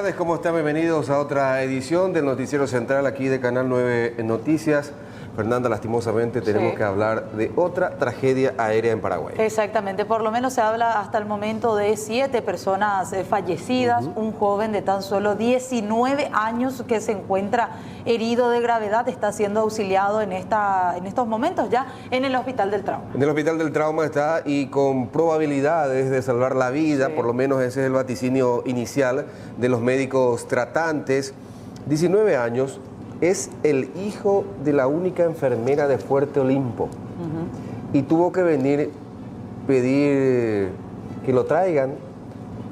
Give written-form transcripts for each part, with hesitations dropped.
tardes, ¿cómo están? Bienvenidos a otra edición del Noticiero Central aquí de Canal 9 Noticias. Fernanda, lastimosamente tenemos que hablar de otra tragedia aérea en Paraguay. Exactamente, por lo menos se habla hasta el momento de 7 personas fallecidas, un joven de tan solo 19 años que se encuentra herido de gravedad, está siendo auxiliado en estos momentos ya en el Hospital del Trauma. En el Hospital del Trauma está y con probabilidades de salvar la vida, por lo menos ese es el vaticinio inicial de los médicos tratantes. 19 años. Es el hijo de la única enfermera de Fuerte Olimpo y tuvo que venir pedir que lo traigan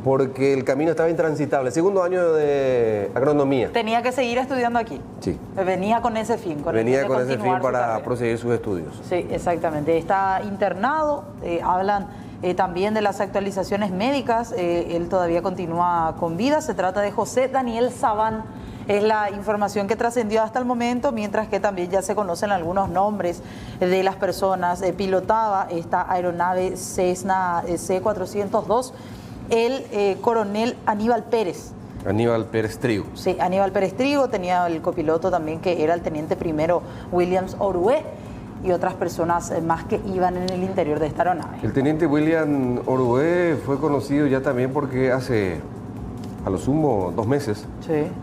porque el camino estaba intransitable. Segundo año de agronomía. Tenía que seguir estudiando aquí. Sí. Venía con ese fin. Venía con ese fin para proseguir sus estudios. Sí, exactamente. Está internado, hablan también de las actualizaciones médicas. Él todavía continúa con vida. Se trata de José Daniel Sabán. Es la información que trascendió hasta el momento, mientras que también ya se conocen algunos nombres de las personas. Pilotaba esta aeronave Cessna C-402 el coronel Aníbal Pérez. Aníbal Pérez Trigo. Sí, Aníbal Pérez Trigo, tenía el copiloto también que era el teniente primero Williams Orué y otras personas más que iban en el interior de esta aeronave. El teniente William Orué fue conocido ya también porque hace a lo sumo 2 meses,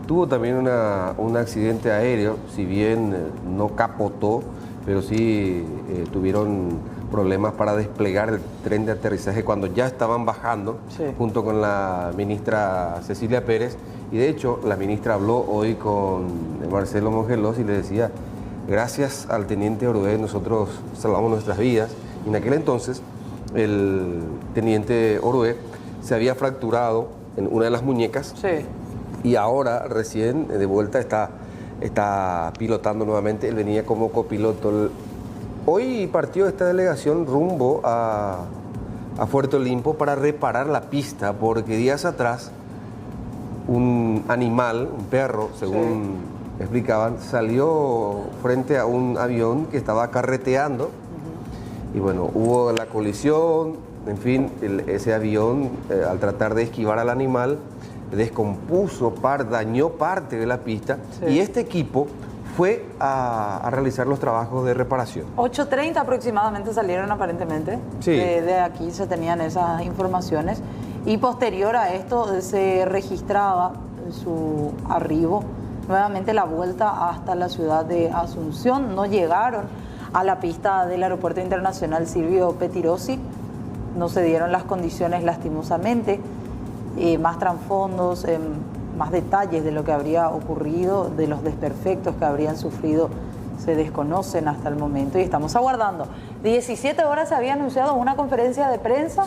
tuvo también un accidente aéreo, si bien no capotó, pero sí tuvieron problemas para desplegar el tren de aterrizaje cuando ya estaban bajando, junto con la ministra Cecilia Pérez, y de hecho la ministra habló hoy con Marcelo Mongelos y le decía, gracias al teniente Orué nosotros salvamos nuestras vidas, y en aquel entonces el teniente Orué se había fracturado en una de las muñecas y ahora recién de vuelta está pilotando nuevamente. Él venía como copiloto. Hoy partió esta delegación rumbo a Fuerte Olimpo para reparar la pista porque días atrás un animal, un perro, según explicaban, salió frente a un avión que estaba carreteando y bueno, hubo la colisión. En fin, ese avión, al tratar de esquivar al animal, descompuso, dañó parte de la pista y este equipo fue a realizar los trabajos de reparación. 8:30 aproximadamente salieron aparentemente. De aquí se tenían esas informaciones y posterior a esto se registraba su arribo, nuevamente la vuelta hasta la ciudad de Asunción. No llegaron a la pista del Aeropuerto Internacional Silvio Pettirossi. No se dieron las condiciones lastimosamente, más trasfondos, más detalles de lo que habría ocurrido, de los desperfectos que habrían sufrido, se desconocen hasta el momento y estamos aguardando. 17 horas se había anunciado una conferencia de prensa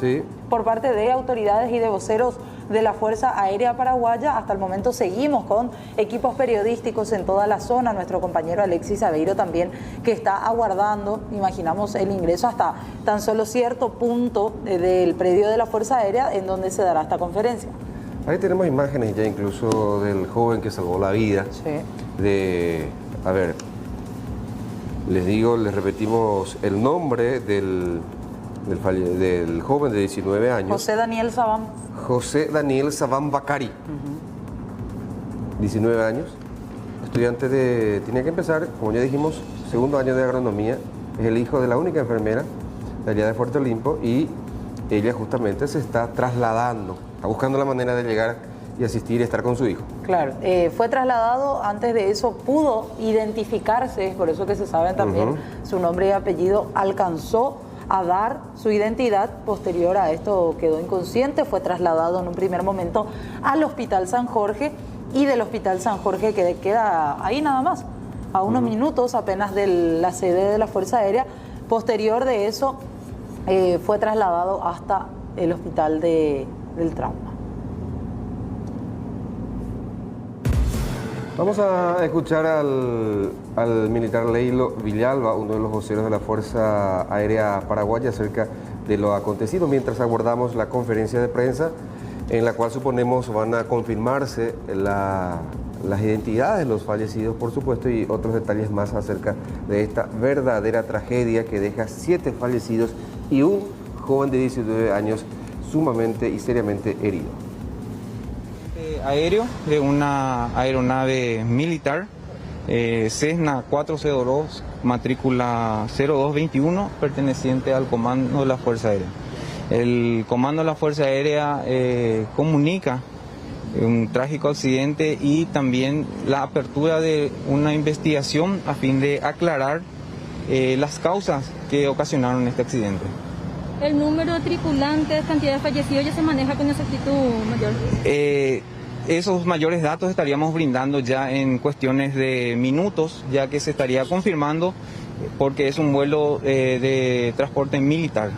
por parte de autoridades y de voceros de la Fuerza Aérea Paraguaya. Hasta el momento seguimos con equipos periodísticos en toda la zona. Nuestro compañero Alexis Aveiro también, que está aguardando, imaginamos, el ingreso hasta tan solo cierto punto del predio de la Fuerza Aérea en donde se dará esta conferencia. Ahí tenemos imágenes ya incluso del joven que salvó la vida. A ver, les repetimos el nombre del joven de 19 años. José Daniel Sabán. José Daniel Sabán Bacari, 19 años, estudiante tenía que empezar, como ya dijimos, segundo año de agronomía, es el hijo de la única enfermera de allá de Fuerte Olimpo y ella justamente se está trasladando, está buscando la manera de llegar y asistir y estar con su hijo. Claro, fue trasladado, antes de eso pudo identificarse, por eso que se saben también su nombre y apellido, alcanzó a dar su identidad. Posterior a esto quedó inconsciente, fue trasladado en un primer momento al Hospital San Jorge y del Hospital San Jorge que queda ahí nada más, a unos minutos apenas de la sede de la Fuerza Aérea. Posterior de eso fue trasladado hasta el Hospital del Trauma. Vamos a escuchar al militar Leilo Villalba, uno de los voceros de la Fuerza Aérea Paraguaya, acerca de lo acontecido, mientras aguardamos la conferencia de prensa en la cual suponemos van a confirmarse las identidades de los fallecidos, por supuesto, y otros detalles más acerca de esta verdadera tragedia que deja 7 fallecidos y un joven de 19 años sumamente y seriamente herido. aéreo de una aeronave militar, Cessna 402, matrícula 0221, perteneciente al Comando de la Fuerza Aérea. El Comando de la Fuerza Aérea comunica un trágico accidente y también la apertura de una investigación a fin de aclarar las causas que ocasionaron este accidente. ¿El número de tripulantes, cantidad de fallecidos ya se maneja con exactitud, mayor? Esos mayores datos estaríamos brindando ya en cuestiones de minutos, ya que se estaría confirmando, porque es un vuelo de transporte militar.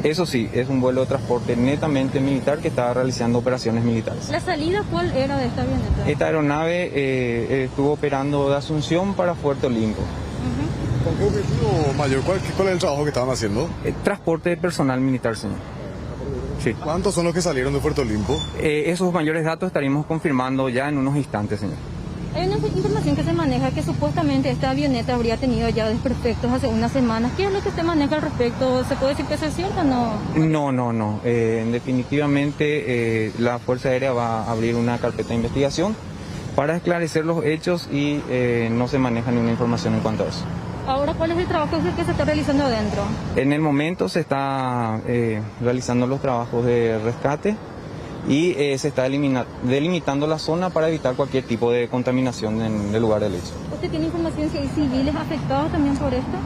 Eso sí, es un vuelo de transporte netamente militar que está realizando operaciones militares. ¿La salida cuál era de esta avioneta? Esta aeronave estuvo operando de Asunción para Puerto Olimpo. ¿Con qué objetivo, mayor? ¿Cuál es el trabajo que estaban haciendo? Transporte de personal militar, señor. Sí. ¿Cuántos son los que salieron de Puerto Olimpo? Esos mayores datos estaríamos confirmando ya en unos instantes, señor. Hay una información que se maneja que supuestamente esta avioneta habría tenido ya desperfectos hace unas semanas. ¿Qué es lo que se maneja al respecto? ¿Se puede decir que eso es cierto o no? No. Definitivamente la Fuerza Aérea va a abrir una carpeta de investigación para esclarecer los hechos y no se maneja ninguna información en cuanto a eso. Ahora, ¿cuál es el trabajo que se está realizando adentro? En el momento se está realizando los trabajos de rescate y se está delimitando la zona para evitar cualquier tipo de contaminación en el lugar del hecho. ¿Usted tiene información si hay civiles afectados también por esto?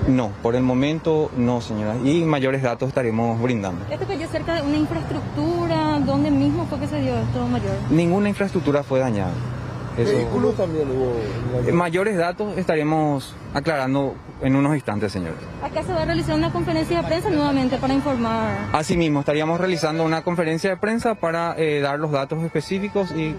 No, por el momento no, señora, y mayores datos estaremos brindando. ¿Esto cayó cerca de una infraestructura? ¿Dónde mismo fue que se dio esto, mayor? Ninguna infraestructura fue dañada. ¿Vehículos también hubo? Mayores datos estaremos aclarando en unos instantes, señor. Acá se va a realizar una conferencia de prensa nuevamente para informar. Asimismo, estaríamos realizando una conferencia de prensa para dar los datos específicos y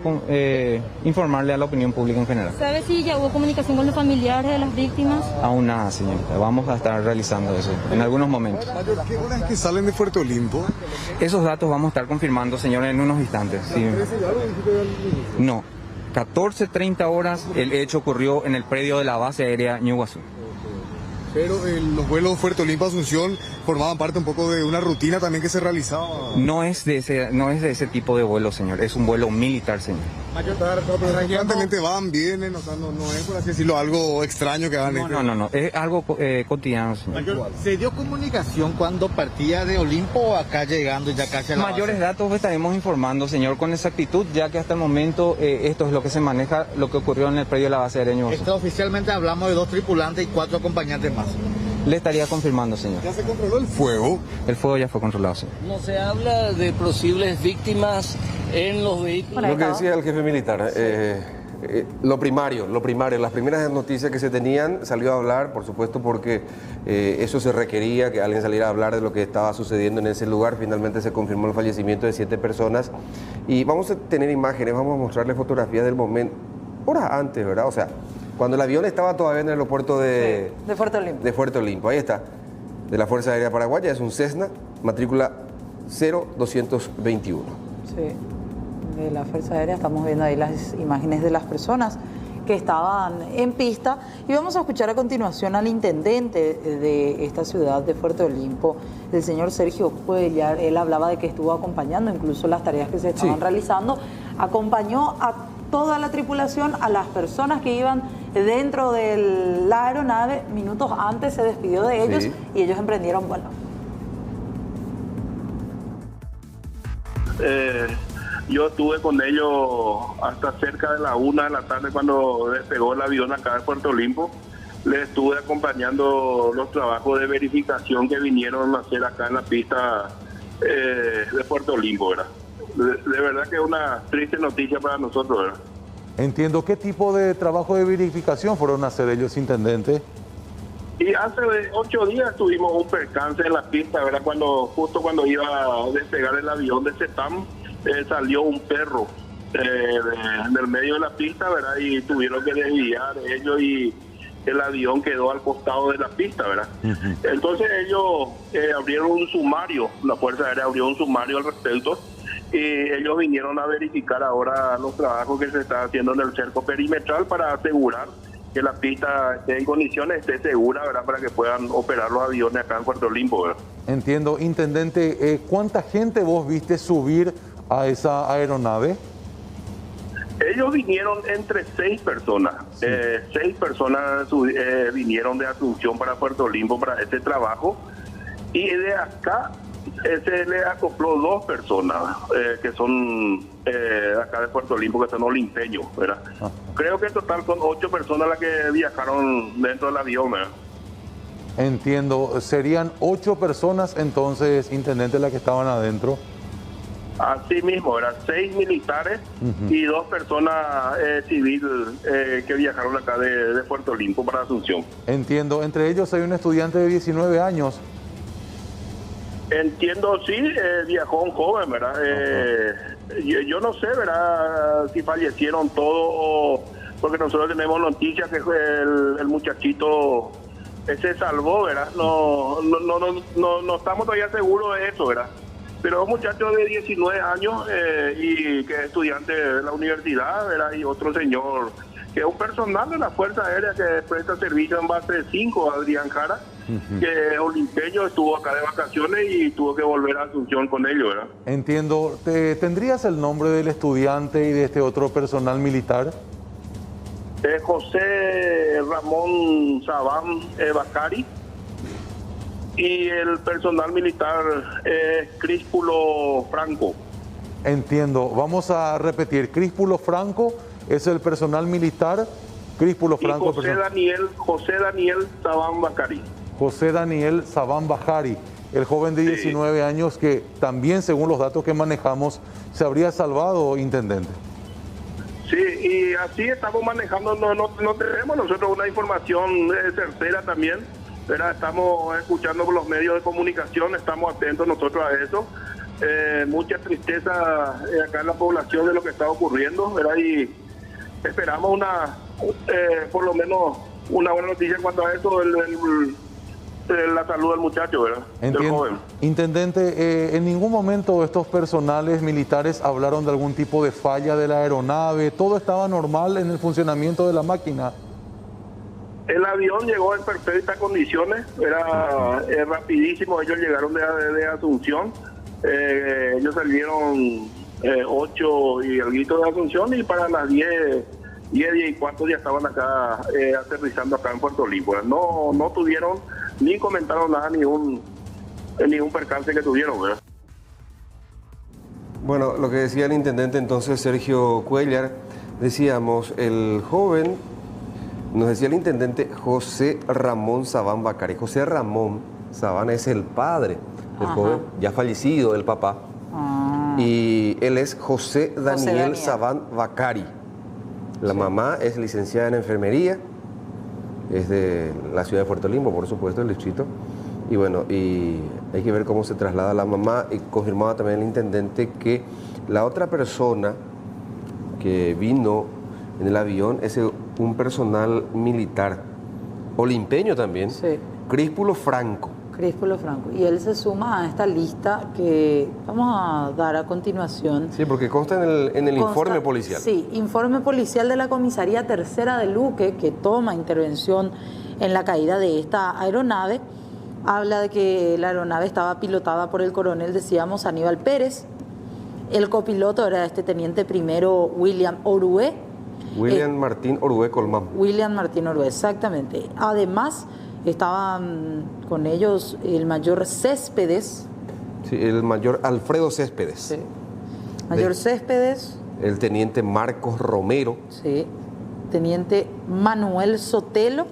informarle a la opinión pública en general. ¿Sabe si ya hubo comunicación con los familiares de las víctimas? Aún nada, señorita. Vamos a estar realizando eso en algunos momentos. Mayor, ¿qué horas que salen de Puerto Olimpo? Esos datos vamos a estar confirmando, señor, en unos instantes. Sí. No. 14:30 horas el hecho ocurrió en el predio de la base aérea Ñuguazú. Pero los vuelos Puerto Olimpo Asunción formaban parte un poco de una rutina también que se realizaba. No es de ese tipo de vuelo, señor. Es un vuelo militar, señor. Constantemente van, vienen, o sea, no es, por así decirlo, algo extraño que hagan. No. Es algo cotidiano, señor. Mayor, ¿se dio comunicación cuando partía de Olimpo o acá llegando ya casi a la Mayores base? datos estaremos informando, señor, con exactitud, ya que hasta el momento esto es lo que se maneja, lo que ocurrió en el predio de la base aérea Ñuguazú. Oficialmente hablamos de 2 tripulantes y 4 acompañantes más. Le estaría confirmando, señor. ¿Ya se controló el fuego? El fuego ya fue controlado, señor. No se habla de posibles víctimas en los vehículos. Lo que decía el jefe militar, lo primario, las primeras noticias que se tenían salió a hablar, por supuesto, porque eso se requería, que alguien saliera a hablar de lo que estaba sucediendo en ese lugar. Finalmente se confirmó el fallecimiento de 7 personas y vamos a tener imágenes, vamos a mostrarles fotografías del momento, horas antes, ¿verdad? O sea, cuando el avión estaba todavía en el aeropuerto de Puerto Olimpo. De Puerto Olimpo, ahí está, de la Fuerza Aérea Paraguaya, es un Cessna, matrícula 0221. Sí, de la Fuerza Aérea estamos viendo ahí las imágenes de las personas que estaban en pista y vamos a escuchar a continuación al intendente de esta ciudad de Puerto Olimpo, el señor Sergio Cuellar. Él hablaba de que estuvo acompañando incluso las tareas que se estaban realizando, acompañó a toda la tripulación, a las personas que iban dentro de la aeronave. Minutos antes se despidió de ellos y ellos emprendieron vuelo. Yo estuve con ellos hasta cerca de la 1 de la tarde cuando despegó el avión acá de Puerto Olimpo. Les estuve acompañando los trabajos de verificación que vinieron a hacer acá en la pista de Puerto Olimpo, ¿verdad? De verdad que es una triste noticia para nosotros, ¿verdad? Entiendo. ¿Qué tipo de trabajo de verificación fueron a hacer ellos, intendente? Y hace 8 días tuvimos un percance en la pista, ¿verdad? Justo cuando iba a despegar el avión de CETAM, salió un perro del medio de la pista, ¿verdad? Y tuvieron que desviar ellos y el avión quedó al costado de la pista, ¿verdad? Entonces ellos abrieron un sumario, la Fuerza Aérea abrió un sumario al respecto. Y ellos vinieron a verificar ahora los trabajos que se están haciendo en el cerco perimetral para asegurar que la pista esté en condiciones, esté segura, ¿verdad? Para que puedan operar los aviones acá en Puerto Olimpo, ¿verdad? Entiendo. Intendente, ¿cuánta gente vos viste subir a esa aeronave? Ellos vinieron entre 6 personas. 6 personas vinieron de Asunción para Puerto Limpo para este trabajo. Y de acá se le acopló 2 personas que son acá de Puerto Limpo, que son olimpeños, ¿verdad? Creo que en total son 8 personas las que viajaron dentro del avión, ¿verdad? Entiendo. ¿Serían 8 personas entonces, intendente, las que estaban adentro? Así mismo, eran 6 militares y 2 personas civiles que viajaron acá de Puerto Limpo para Asunción. Entiendo. Entre ellos hay un estudiante de 19 años. Entiendo, sí, viajó un joven, ¿verdad? Yo no sé, ¿verdad? Si fallecieron todos, porque nosotros tenemos noticias que el muchachito se salvó, ¿verdad? No estamos todavía seguros de eso, ¿verdad? Pero un muchacho de 19 años y que es estudiante de la universidad, ¿verdad? Y otro señor que es un personal de la Fuerza Aérea que presta servicio en base 5, Adrián Jara, que es olimpeño, estuvo acá de vacaciones y tuvo que volver a Asunción con ellos, ¿verdad? Entiendo. ¿Tendrías el nombre del estudiante y de este otro personal militar? José Ramón Sabán Bacari. Y el personal militar es Críspulo Franco. Entiendo. Vamos a repetir. Críspulo Franco es el personal militar. Críspulo Franco. Y José Daniel Sabán Bacari. José Daniel Sabán Bacari, el joven de 19 años que también, según los datos que manejamos, se habría salvado, intendente. Sí, y así estamos manejando. No tenemos nosotros una información certera también. Pero estamos escuchando por los medios de comunicación, estamos atentos nosotros a eso. Mucha tristeza acá en la población de lo que está ocurriendo, ¿verdad? Y esperamos por lo menos una buena noticia en cuanto a eso, la salud del muchacho, ¿verdad? Del joven. Intendente, en ningún momento estos personales militares hablaron de algún tipo de falla de la aeronave, todo estaba normal en el funcionamiento de la máquina. El avión llegó en perfectas condiciones, era rapidísimo, ellos llegaron de Asunción, ellos salieron 8 y algo de Asunción y para las 10 y cuarto ya estaban acá aterrizando acá en Puerto Limpo. No tuvieron ni comentaron nada, ningún percance que tuvieron, ¿verdad? Bueno, lo que decía el intendente entonces Sergio Cuéllar, decíamos, el joven, nos decía el intendente José Ramón Sabán Bacari. José Ramón Sabán es el padre del joven, ya fallecido, el papá. Y él es José Daniel Sabán Bacari. La mamá es licenciada en enfermería, es de la ciudad de Puerto Limpo, por supuesto, el distrito. Y bueno, y hay que ver cómo se traslada la mamá. Y confirmaba también el intendente que la otra persona que vino en el avión es un personal militar, olimpeño también, Críspulo Franco. Críspulo Franco. Y él se suma a esta lista que vamos a dar a continuación. Sí, porque consta en el informe policial. Sí, informe policial de la Comisaría Tercera de Luque, que toma intervención en la caída de esta aeronave. Habla de que la aeronave estaba pilotada por el coronel, decíamos, Aníbal Pérez. El copiloto era este teniente primero William Orué. William Martín Orué Colmán. William Martín Orué, exactamente. Además, estaban con ellos el mayor Céspedes. Sí, el mayor Alfredo Céspedes. Sí. Mayor Céspedes. El teniente Marcos Romero. Sí. Teniente Manuel Sotelo.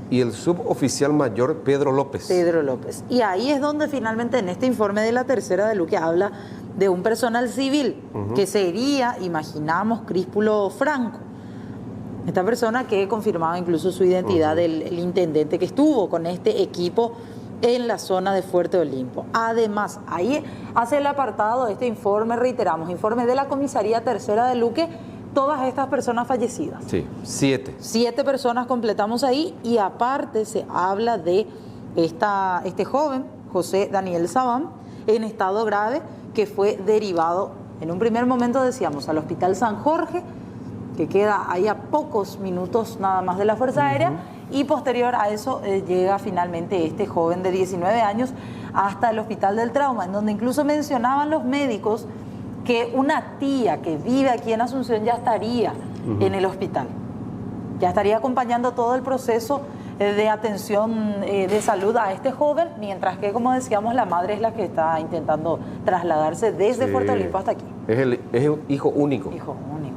Y el suboficial mayor Pedro López. Pedro López. Y ahí es donde finalmente en este informe de la Tercera de Luque habla de un personal civil que sería, imaginamos, Críspulo Franco. Esta persona que confirmaba incluso su identidad del intendente que estuvo con este equipo en la zona de Fuerte Olimpo. Además, ahí hace el apartado de este informe, reiteramos, informe de la Comisaría Tercera de Luque, todas estas personas fallecidas. Sí, 7. 7 personas completamos ahí y aparte se habla de este joven, José Daniel Sabán, en estado grave, que fue derivado, en un primer momento decíamos, al Hospital San Jorge, que queda ahí a pocos minutos nada más de la Fuerza Aérea, y posterior a eso llega finalmente este joven de 19 años hasta el Hospital del Trauma, en donde incluso mencionaban los médicos que una tía que vive aquí en Asunción ya estaría en el hospital. Ya estaría acompañando todo el proceso de atención de salud a este joven, mientras que, como decíamos, la madre es la que está intentando trasladarse desde Puerto Olimpo hasta aquí. Es un hijo único. Hijo único.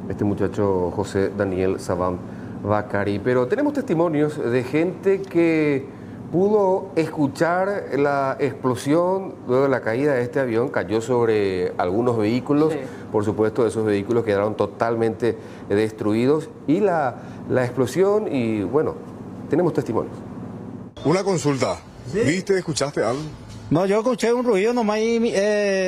Este muchacho José Daniel Sabán Bacari. Pero tenemos testimonios de gente que pudo escuchar la explosión luego de la caída de este avión. Cayó sobre algunos vehículos. Sí. Por supuesto, esos vehículos quedaron totalmente destruidos. Y la explosión, y bueno, tenemos testimonios. Una consulta. ¿Sí? ¿Viste, escuchaste algo? No, yo escuché un ruido nomás y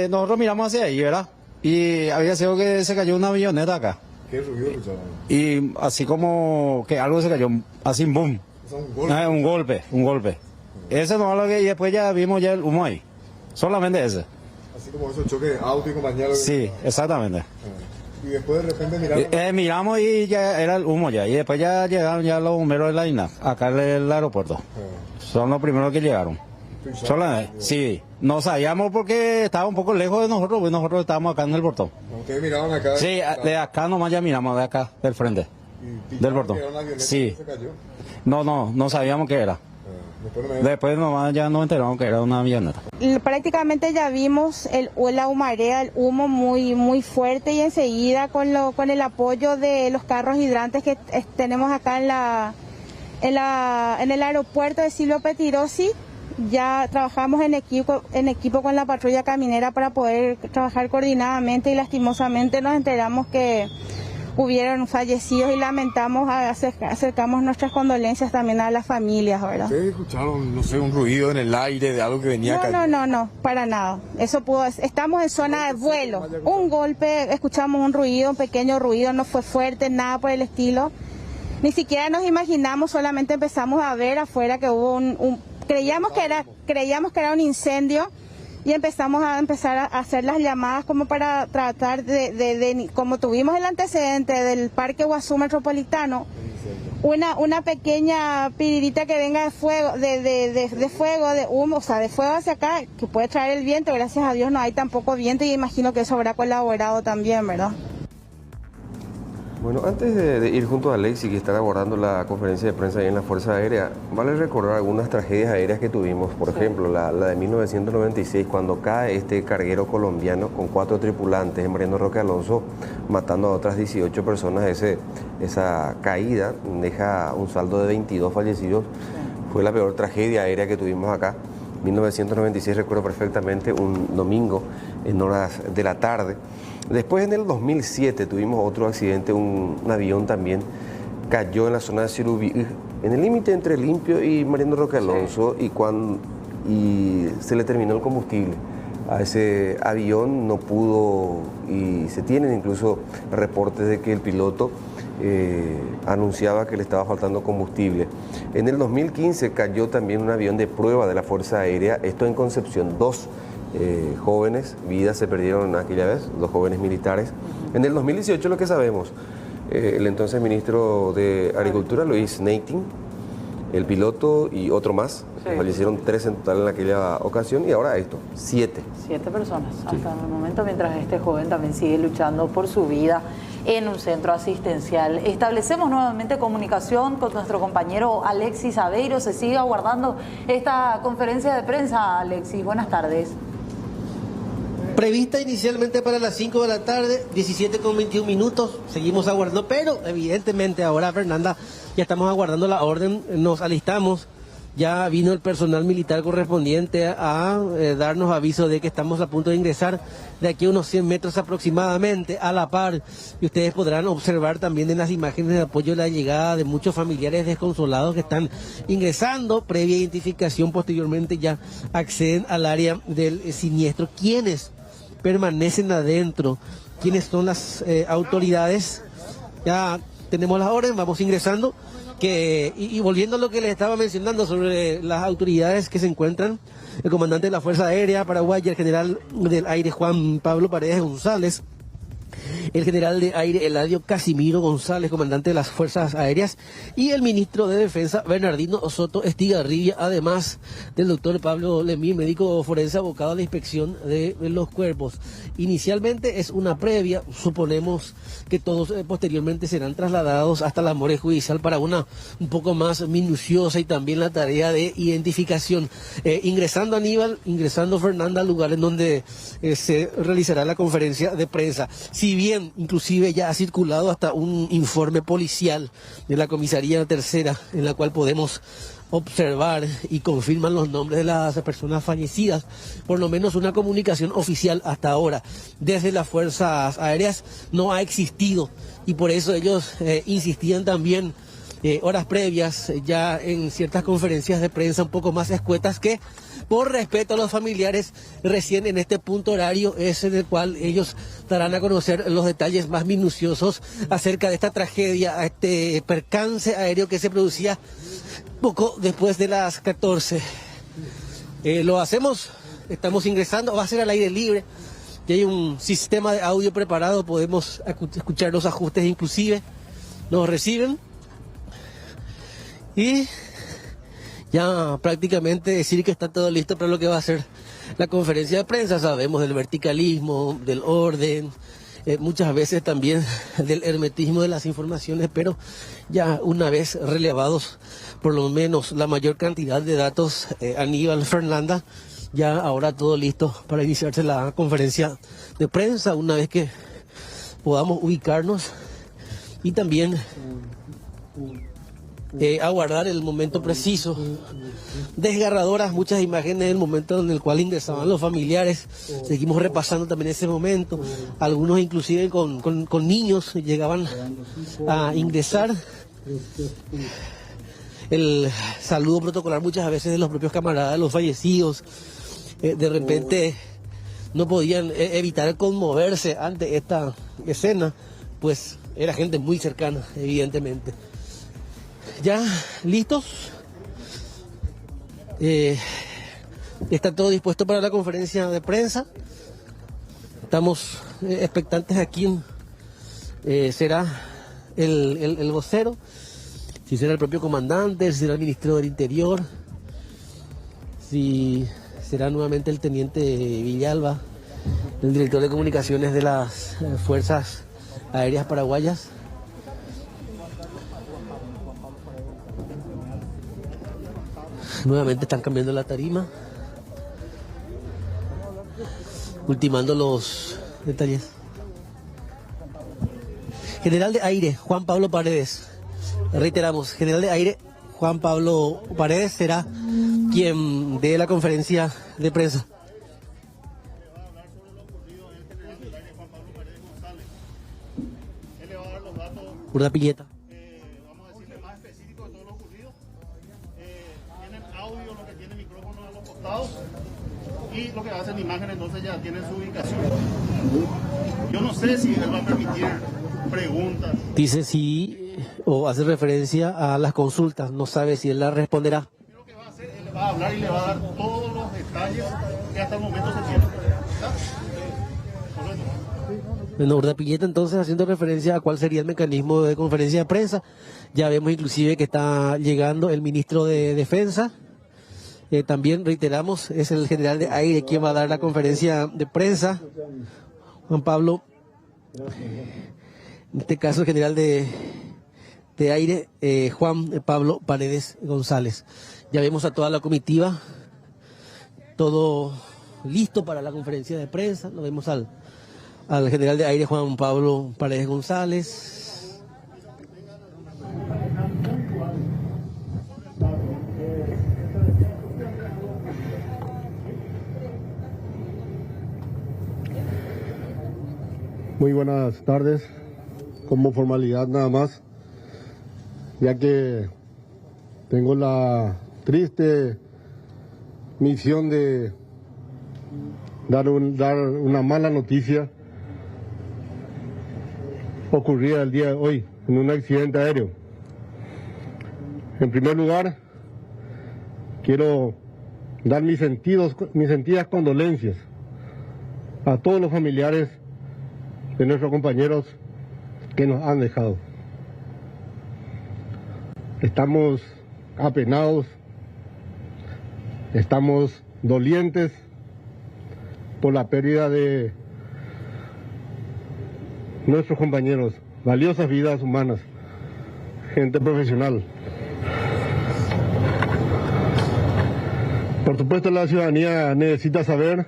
nosotros miramos hacia ahí, ¿verdad? Y había sido que se cayó una avioneta acá. ¿Qué ruido escucharon? Y así como que algo se cayó, así boom. Un golpe. Ese no es lo que... Y después ya vimos ya el humo ahí. Solamente ese. Así como esos choques de auto y compañía. Sí, exactamente. Y después de repente miramos... miramos y ya era el humo ya. Y después ya llegaron ya los bomberos de la INAF, acá en el aeropuerto. Son los primeros que llegaron. Sí, no sabíamos porque estaba un poco lejos de nosotros, porque nosotros estábamos acá en el portón. ¿Ustedes miraban acá? Sí, de acá nomás ya miramos, de acá, del frente. Del portón. Sí. ¿Se cayó? No sabíamos qué era. Después nomás ya nos enteramos que era una avioneta. Prácticamente ya vimos la humarea, el humo muy fuerte, y enseguida con el apoyo de los carros hidrantes que tenemos acá en el aeropuerto de Silvio Pettirossi, ya trabajamos en equipo con la patrulla caminera para poder trabajar coordinadamente, y lastimosamente nos enteramos que hubieron fallecidos y lamentamos, acercamos nuestras condolencias también a las familias, ¿verdad? ¿Ustedes escucharon, no sé, un ruido en el aire de algo que venía acá? No, para nada. Estamos en zona de vuelo. Un golpe, escuchamos un ruido, un pequeño ruido, no fue fuerte, nada por el estilo. Ni siquiera nos imaginamos, solamente empezamos a ver afuera que hubo creíamos que era un incendio, y empezamos a hacer las llamadas como para tratar como tuvimos el antecedente del Parque Guazú Metropolitano, una pequeña piririta que venga de fuego, de humo, o sea, de fuego hacia acá, que puede traer el viento. Gracias a Dios no hay tampoco viento, y imagino que eso habrá colaborado también, ¿verdad? Bueno, antes de ir junto a Alexis, que están abordando la conferencia de prensa ahí en la Fuerza Aérea, vale recordar algunas tragedias aéreas que tuvimos. Por ejemplo, la de 1996, cuando cae este carguero colombiano con 4 tripulantes en Mariano Roque Alonso, matando a otras 18 personas. Esa caída deja un saldo de 22 fallecidos. Fue la peor tragedia aérea que tuvimos acá. 1996, recuerdo perfectamente, un domingo en horas de la tarde. Después, en el 2007, tuvimos otro accidente, un avión también cayó en la zona de Surubí, en el límite entre Limpio y Mariano Roque Alonso, y se le terminó el combustible. A ese avión no pudo, y se tienen incluso reportes de que el piloto anunciaba que le estaba faltando combustible. En el 2015 cayó también un avión de prueba de la Fuerza Aérea, esto en Concepción. 2 jóvenes, vidas se perdieron aquella vez, 2 jóvenes militares. En el 2018, lo que sabemos, el entonces ministro de Agricultura, Luis Neiting, el piloto y otro más, fallecieron 3 en total en aquella ocasión, y ahora esto, 7. 7 personas hasta el momento, mientras este joven también sigue luchando por su vida en un centro asistencial. Establecemos nuevamente comunicación con nuestro compañero Alexis Aveiro. Se sigue aguardando esta conferencia de prensa. Alexis, buenas tardes. Prevista inicialmente para las 5 de la tarde, 17:21. Seguimos aguardando, pero evidentemente ahora, Fernanda, ya estamos aguardando la orden, nos alistamos. Ya vino el personal militar correspondiente a darnos aviso de que estamos a punto de ingresar de aquí a unos 100 metros aproximadamente, a la par. Y ustedes podrán observar también en las imágenes de apoyo la llegada de muchos familiares desconsolados que están ingresando. Previa identificación, posteriormente ya acceden al área del siniestro. ¿Quiénes permanecen adentro? ¿Quiénes son las autoridades? Ya tenemos las órdenes, vamos ingresando. Y volviendo a lo que les estaba mencionando sobre las autoridades que se encuentran, el comandante de la Fuerza Aérea Paraguaya, el general del aire Juan Pablo Paredes González, el general de aire Eladio Casimiro González, comandante de las Fuerzas Aéreas, y el ministro de Defensa Bernardino Soto Estigarribia, además del doctor Pablo Lemín, médico forense abocado a la inspección de los cuerpos. Inicialmente es una previa, suponemos que todos posteriormente serán trasladados hasta la morgue judicial para una un poco más minuciosa y también la tarea de identificación. Ingresando Aníbal, ingresando Fernanda al lugar en donde se realizará la conferencia de prensa. Si bien inclusive ya ha circulado hasta un informe policial de la comisaría tercera en la cual podemos observar y confirman los nombres de las personas fallecidas, por lo menos una comunicación oficial hasta ahora desde las Fuerzas Aéreas no ha existido, y por eso ellos insistían también horas previas ya en ciertas conferencias de prensa un poco más escuetas, que por respeto a los familiares recién en este punto horario es en el cual ellos darán a conocer los detalles más minuciosos acerca de esta tragedia, este percance aéreo que se producía poco después de las 14. Lo hacemos, estamos ingresando, va a ser al aire libre, y hay un sistema de audio preparado, podemos escuchar los ajustes inclusive, nos reciben y ya prácticamente decir que está todo listo para lo que va a ser la conferencia de prensa. Sabemos del verticalismo, del orden, muchas veces también del hermetismo de las informaciones, pero ya una vez relevados por lo menos la mayor cantidad de datos, Aníbal, Fernanda, ya ahora todo listo para iniciarse la conferencia de prensa, una vez que podamos ubicarnos y también aguardar el momento preciso. Desgarradoras muchas imágenes del momento en el cual ingresaban los familiares, seguimos repasando también ese momento, algunos inclusive con niños llegaban a ingresar. El saludo protocolar muchas veces de los propios camaradas de los fallecidos, de repente no podían evitar conmoverse ante esta escena, pues era gente muy cercana, evidentemente. Ya listos, está todo dispuesto para la conferencia de prensa, estamos expectantes a quién será el vocero, si será el propio comandante, si será el ministro del Interior, si será nuevamente el teniente Villalba, el director de comunicaciones de las Fuerzas Aéreas Paraguayas. Nuevamente están cambiando la tarima, ultimando los detalles. General de Aire Juan Pablo Paredes, reiteramos, General de Aire Juan Pablo Paredes será quien dé la conferencia de prensa. Urda Pilleta. Y lo que hacen imágenes, entonces ya tienen su ubicación. Yo no sé si él va a permitir preguntas. Dice sí, o hace referencia a las consultas, no sabe si él la responderá. Lo que va a hacer, él le va a hablar y le va a dar todos los detalles que hasta el momento se tienen. Bueno, Urda Pilleta entonces haciendo referencia a cuál sería el mecanismo de conferencia de prensa. Ya vemos inclusive que está llegando el ministro de Defensa. También reiteramos, es el general de aire quien va a dar la conferencia de prensa, Juan Pablo, en este caso el general de aire, Juan Pablo Paredes González. Ya vemos a toda la comitiva, todo listo para la conferencia de prensa. Lo vemos al general de aire Juan Pablo Paredes González. Muy buenas tardes, como formalidad nada más, ya que tengo la triste misión de dar una mala noticia ocurrida el día de hoy en un accidente aéreo. En primer lugar, quiero dar mis sentidas condolencias a todos los familiares de nuestros compañeros que nos han dejado. Estamos apenados, estamos dolientes por la pérdida de nuestros compañeros, valiosas vidas humanas, gente profesional. Por supuesto, la ciudadanía necesita saber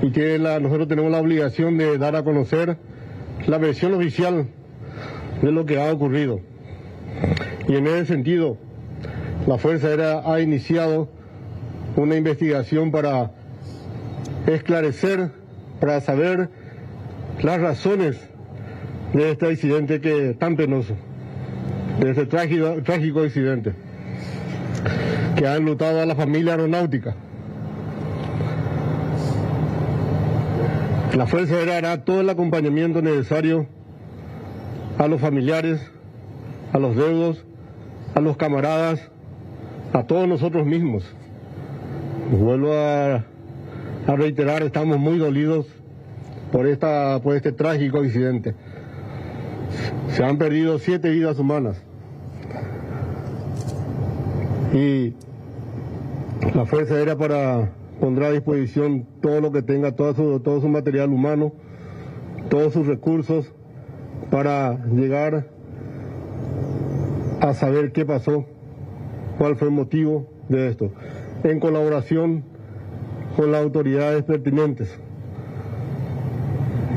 y que nosotros tenemos la obligación de dar a conocer la versión oficial de lo que ha ocurrido. Y en ese sentido, la Fuerza Aérea ha iniciado una investigación para esclarecer, para saber las razones de este accidente tan penoso, de este trágico accidente que ha enlutado a la familia aeronáutica. La Fuerza Aérea hará todo el acompañamiento necesario a los familiares, a los deudos, a los camaradas, a todos nosotros mismos. Vuelvo a reiterar, estamos muy dolidos por este trágico accidente. Se han perdido 7 vidas humanas. Y la Fuerza Aérea pondrá a disposición todo lo que tenga, todo su material humano, todos sus recursos, para llegar a saber qué pasó, cuál fue el motivo de esto, en colaboración con las autoridades pertinentes,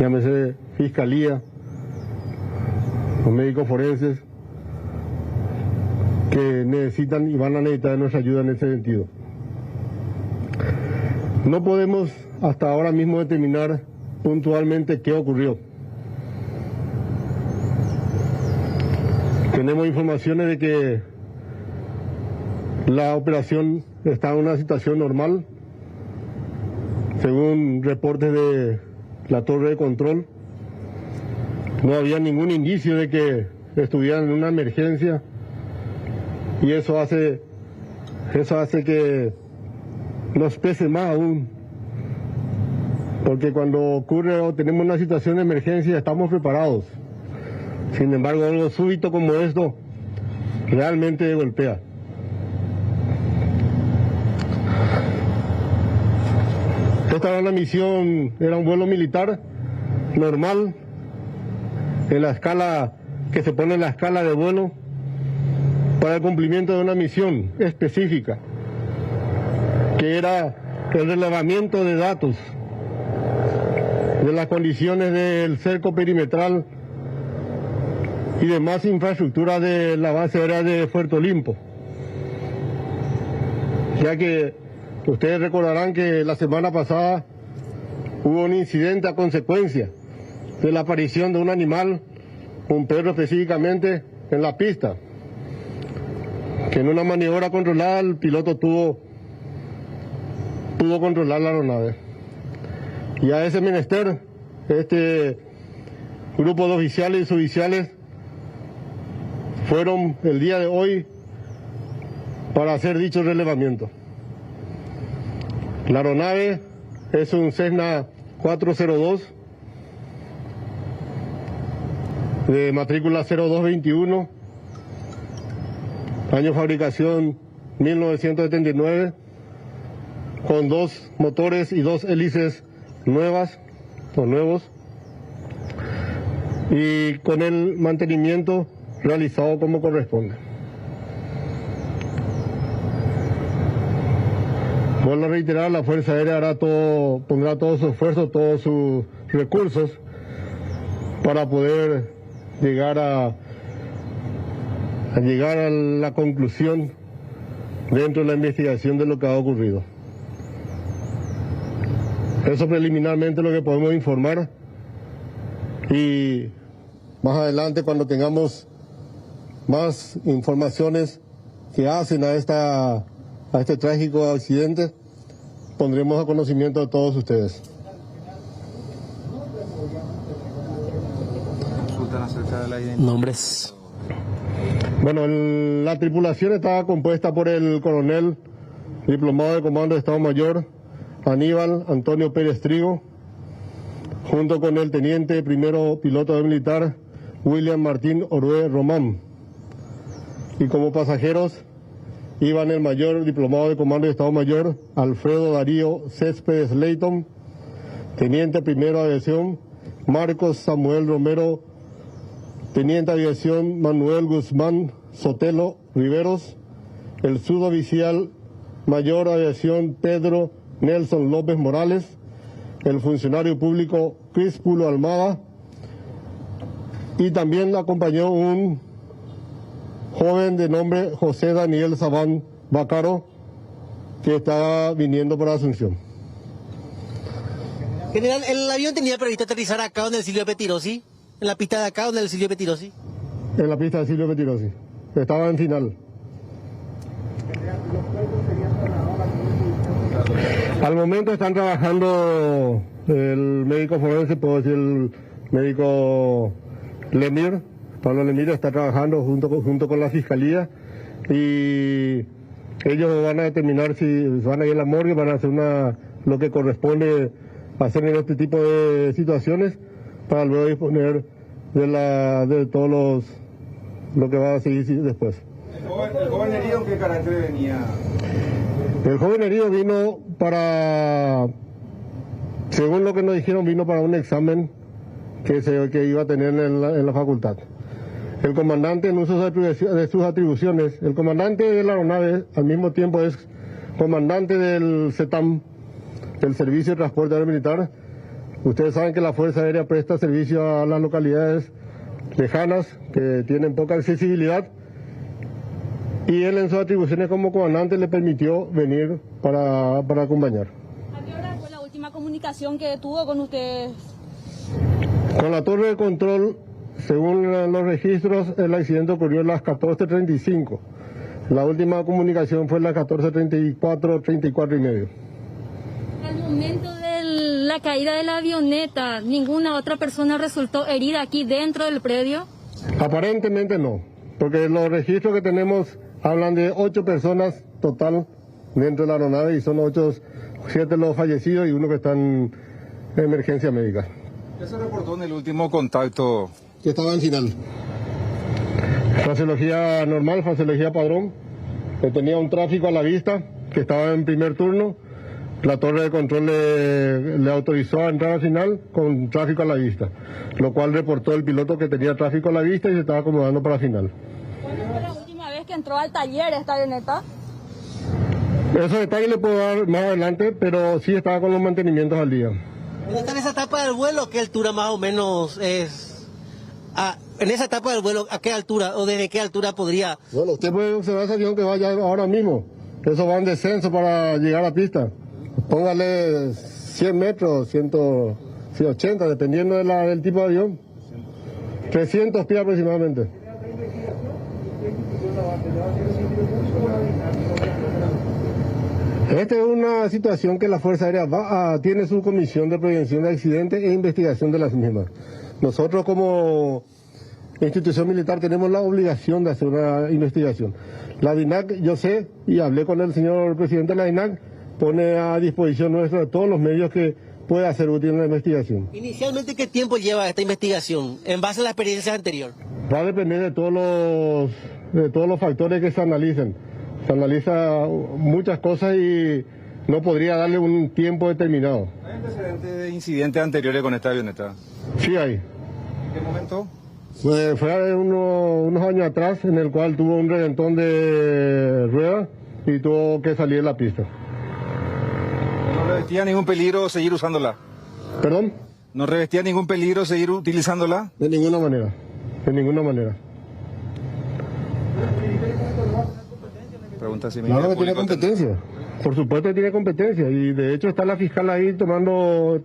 llámese Fiscalía, los médicos forenses, que necesitan y van a necesitar nuestra ayuda en ese sentido. No podemos hasta ahora mismo determinar puntualmente qué ocurrió. Tenemos informaciones de que la operación está en una situación normal, según reportes de la torre de control. No había ningún indicio de que estuvieran en una emergencia, y eso hace que nos pese más aún, porque cuando ocurre o tenemos una situación de emergencia estamos preparados. Sin embargo, algo súbito como esto realmente golpea. Esta era una misión, era un vuelo militar normal, en la escala que se pone en la escala de vuelo para el cumplimiento de una misión específica, que era el relevamiento de datos de las condiciones del cerco perimetral y demás infraestructura de la base aérea de Puerto Olimpo. Ya que ustedes recordarán que la semana pasada hubo un incidente a consecuencia de la aparición de un animal, un perro específicamente, en la pista, que en una maniobra controlada el piloto pudo controlar la aeronave. Y a ese menester, este grupo de oficiales y suboficiales fueron el día de hoy para hacer dicho relevamiento. La aeronave es un Cessna 402 de matrícula 0221, año fabricación 1979, con 2 motores y 2 hélices nuevos, y con el mantenimiento realizado como corresponde. Vuelvo a reiterar, la Fuerza Aérea pondrá todo su esfuerzo, todos sus recursos para poder llegar a la conclusión dentro de la investigación de lo que ha ocurrido. Eso preliminarmente es lo que podemos informar, y más adelante, cuando tengamos más informaciones que hacen a este trágico accidente, pondremos a conocimiento de todos ustedes. Consultan acerca de la identidad. Nombres. Bueno, la tripulación estaba compuesta por el coronel diplomado de Comando de Estado Mayor Aníbal Antonio Pérez Trigo, junto con el teniente primero piloto militar William Martín Orué Román. Y como pasajeros iban el mayor diplomado de comando de Estado Mayor Alfredo Darío Céspedes Leighton, teniente primero de aviación Marcos Samuel Romero, teniente de aviación Manuel Guzmán Sotelo Riveros, el suboficial mayor de aviación Pedro Nelson López Morales, el funcionario público Crispulo Almada, y también acompañó un joven de nombre José Daniel Sabán Bacaro, que estaba viniendo para Asunción. General, ¿el avión tenía previsto aterrizar acá donde el Silvio Petirosi? ¿En la pista de acá donde el Silvio Petirosi? En la pista de Silvio Petirosi. Estaba en final. Al momento están trabajando el médico forense, puedo decir el médico Lemir. Pablo Lemir está trabajando junto con la fiscalía y ellos van a determinar si van a ir a la morgue, van a hacer lo que corresponde hacer en este tipo de situaciones para luego disponer de todos lo que va a seguir después. ¿El joven herido en qué carácter venía? El joven herido vino según lo que nos dijeron, vino para un examen que iba a tener en la facultad. El comandante, en uso de sus atribuciones, el comandante de la aeronave al mismo tiempo es comandante del CETAM, el Servicio de Transporte Aéreo Militar. Ustedes saben que la Fuerza Aérea presta servicio a las localidades lejanas que tienen poca accesibilidad, y él en sus atribuciones como comandante le permitió venir para acompañar. ¿A qué hora fue la última comunicación que tuvo con ustedes? Con la torre de control, según los registros, el accidente ocurrió a las 14:35. La última comunicación fue a las 14:34, 34 y medio. Al momento de la caída de la avioneta, ¿ninguna otra persona resultó herida aquí dentro del predio? Aparentemente no, porque los registros que tenemos hablan de 8 personas total dentro de la aeronave y son 7 los fallecidos y uno que está en emergencia médica. ¿Qué se reportó en el último contacto? Que estaba en final. Fraseología normal, fraseología padrón, que tenía un tráfico a la vista, que estaba en primer turno. La torre de control le autorizó a entrar al final con tráfico a la vista, lo cual reportó el piloto que tenía tráfico a la vista y se estaba acomodando para final. ¿Cuándo fue la última vez que entró al taller esta avioneta? Esos detalles le puedo dar más adelante, pero sí estaba con los mantenimientos al día. ¿Está en esa etapa del vuelo? ¿Qué altura más o menos es? En esa etapa del vuelo, ¿a qué altura o desde qué altura podría? Bueno, usted puede observar ese avión que vaya ahora mismo. Eso va en descenso para llegar a pista. Póngale 100 metros, 180, dependiendo del tipo de avión. 300 pies aproximadamente. Esta es una situación que la Fuerza Aérea tiene su comisión de prevención de accidentes e investigación de las mismas. Nosotros como institución militar tenemos la obligación de hacer una investigación. La DINAC, yo sé, y hablé con el señor presidente de la DINAC, pone a disposición nuestra todos los medios que pueda hacer útil en la investigación. Inicialmente, ¿qué tiempo lleva esta investigación en base a la experiencia anterior? Va a depender de todos los factores que se analicen. Se analiza muchas cosas y no podría darle un tiempo determinado. ¿Hay antecedentes de incidentes anteriores con esta avioneta? Sí hay. ¿En qué momento? Fue unos años atrás, en el cual tuvo un reventón de rueda y tuvo que salir de la pista. ¿No revestía ningún peligro seguir usándola? ¿Perdón? ¿No revestía ningún peligro seguir utilizándola? De ninguna manera, de ninguna manera. Pregunta si claro que tiene competencia. Por supuesto que tiene competencia y de hecho está la fiscal ahí teniendo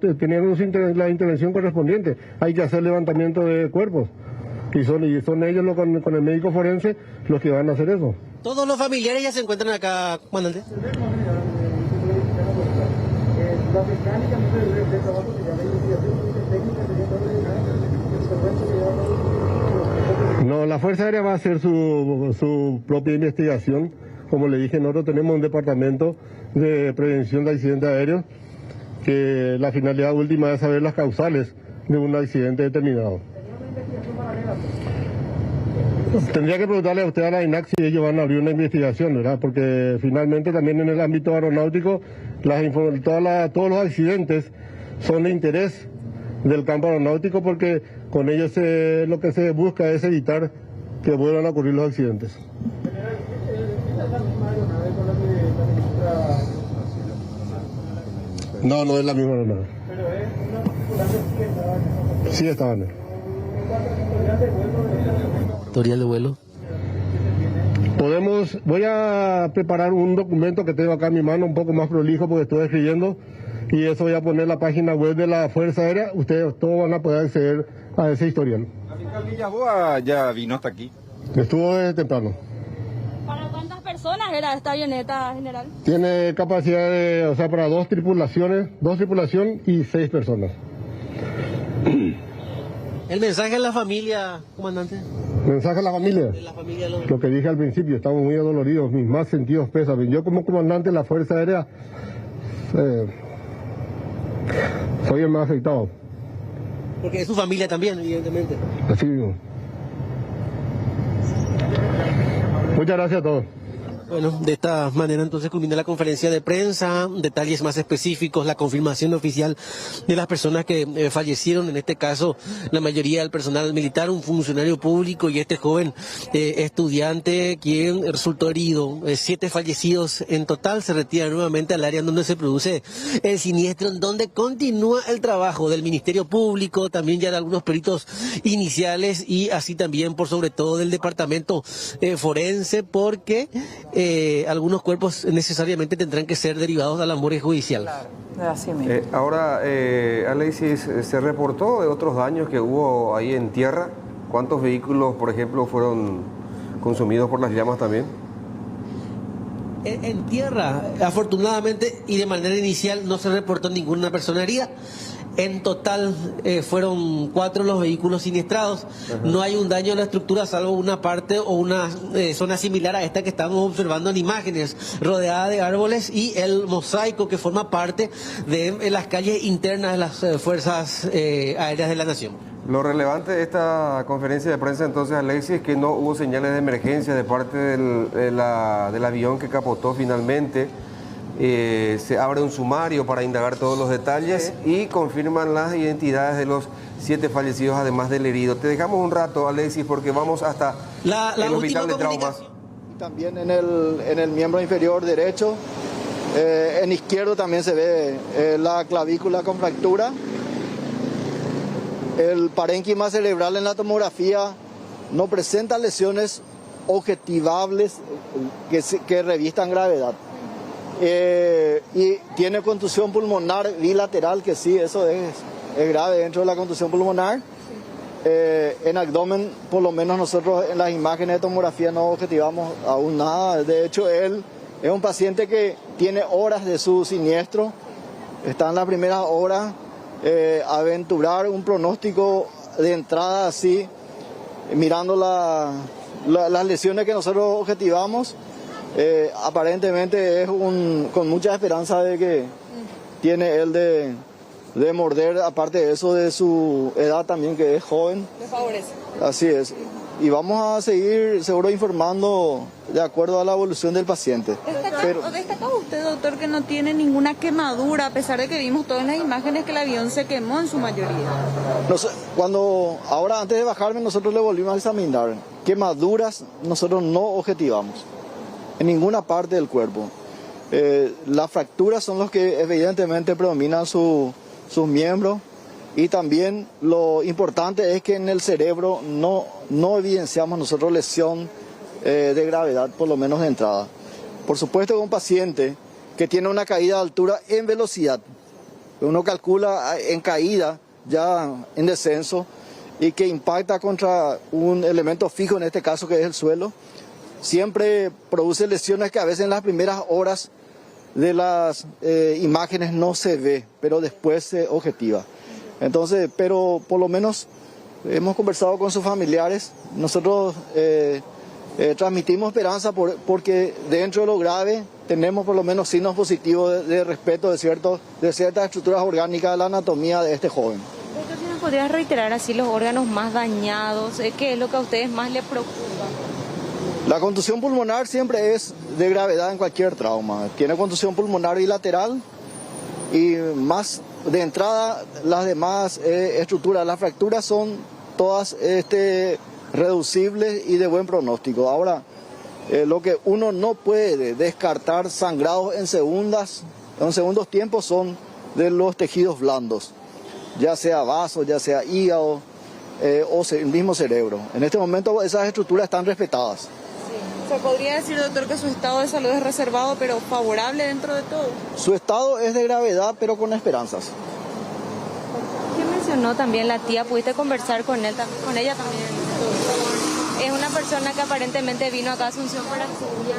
la intervención correspondiente. Hay que hacer levantamiento de cuerpos y son ellos con el médico forense los que van a hacer eso. ¿Todos los familiares ya se encuentran acá, comandante? No, la Fuerza Aérea va a hacer su propia investigación. Como le dije, nosotros tenemos un departamento de prevención de accidentes aéreos que la finalidad última es saber las causales de un accidente determinado. Tendría que preguntarle a usted a la INAC si ellos van a abrir una investigación, ¿verdad? Porque finalmente también en el ámbito aeronáutico todos los accidentes son de interés del campo aeronáutico, porque con ellos lo que se busca es evitar que vuelvan a ocurrir los accidentes. No, no es la misma aeronave. Sí, estaba en él. ¿Historial de vuelo? Voy a preparar un documento que tengo acá en mi mano, un poco más prolijo porque estoy escribiendo, y eso voy a poner en la página web de la Fuerza Aérea. Ustedes todos van a poder acceder a ese historial. La fiscal Villaboa ya vino hasta aquí. Estuvo desde temprano. ¿Para cuántas personas era esta avioneta, general? Tiene capacidad para dos tripulaciones y 6 personas. El mensaje a la familia, comandante. ¿Mensaje a la familia? De la familia Lo que dije al principio, estamos muy adoloridos, mis más sentidos pesan. Yo como comandante de la Fuerza Aérea soy el más afectado. Porque es su familia también, evidentemente. Así mismo. Muchas gracias a todos. Bueno, de esta manera entonces culmina la conferencia de prensa, detalles más específicos, la confirmación oficial de las personas que fallecieron, en este caso la mayoría del personal militar, un funcionario público y este joven estudiante quien resultó herido. 7 fallecidos en total. Se retira nuevamente al área en donde se produce el siniestro, en donde continúa el trabajo del Ministerio Público, también ya de algunos peritos iniciales y así también por sobre todo del departamento forense, porque algunos cuerpos necesariamente tendrán que ser derivados a la morgue judicial. Claro, así mismo. Ahora, Alexis, ¿se reportó de otros daños que hubo ahí en tierra? ¿Cuántos vehículos, por ejemplo, fueron consumidos por las llamas también? En tierra, afortunadamente y de manera inicial, no se reportó ninguna persona herida. En total fueron 4 los vehículos siniestrados. No hay un daño a la estructura, salvo una parte o una zona similar a esta que estamos observando en imágenes, rodeada de árboles, y el mosaico que forma parte de las calles internas de las fuerzas aéreas de la nación. Lo relevante de esta conferencia de prensa entonces, Alexis, es que no hubo señales de emergencia de parte del avión que capotó finalmente. Se abre un sumario para indagar todos los detalles y confirman las identidades de los 7 fallecidos, además del herido. Te dejamos un rato, Alexis, porque vamos hasta el hospital de traumas. También en el miembro inferior derecho, en izquierdo también se ve la clavícula con fractura. El parénquima cerebral en la tomografía no presenta lesiones objetivables que revistan gravedad. Y tiene contusión pulmonar bilateral, que sí, eso es grave dentro de la contusión pulmonar. En abdomen, por lo menos nosotros en las imágenes de tomografía no objetivamos aún nada. De hecho, él es un paciente que tiene horas de su siniestro, está en las primeras horas. Aventurar un pronóstico de entrada así, mirando las lesiones que nosotros objetivamos, aparentemente es con mucha esperanza de que tiene él de morder, aparte de eso, de su edad también, que es joven. Le favorece. Así es. Y vamos a seguir seguro informando de acuerdo a la evolución del paciente. Destacaba usted, doctor, que no tiene ninguna quemadura, a pesar de que vimos todas las imágenes que el avión se quemó en su mayoría. Ahora antes de bajarme nosotros le volvimos a examinar. Quemaduras nosotros no objetivamos en ninguna parte del cuerpo. Las fracturas son los que evidentemente predominan sus miembros. Y también lo importante es que en el cerebro no evidenciamos nosotros lesión de gravedad, por lo menos de entrada. Por supuesto que un paciente que tiene una caída de altura en velocidad, uno calcula en caída, ya en descenso, y que impacta contra un elemento fijo, en este caso que es el suelo, siempre produce lesiones que a veces en las primeras horas de las imágenes no se ve, pero después se objetiva. Entonces, pero por lo menos hemos conversado con sus familiares. Nosotros Transmitimos esperanza porque dentro de lo grave tenemos por lo menos signos positivos de respeto de ciertas estructuras orgánicas de la anatomía de este joven. Entonces, ¿nos podrías reiterar así los órganos más dañados? ¿Qué es lo que a ustedes más les preocupa? La contusión pulmonar siempre es de gravedad en cualquier trauma. Tiene contusión pulmonar bilateral y más de entrada las demás estructuras, las fracturas son todas reducibles y de buen pronóstico. Ahora, lo que uno no puede descartar sangrados en segundos tiempos son de los tejidos blandos, ya sea vaso, ya sea hígado o el mismo cerebro. En este momento esas estructuras están respetadas. ¿Se podría decir, doctor, que su estado de salud es reservado pero favorable dentro de todo? Su estado es de gravedad pero con esperanzas. ¿Qué mencionó también la tía? ¿Pudiste conversar con ella también? Es una persona que aparentemente vino acá a Asunción para estudiar.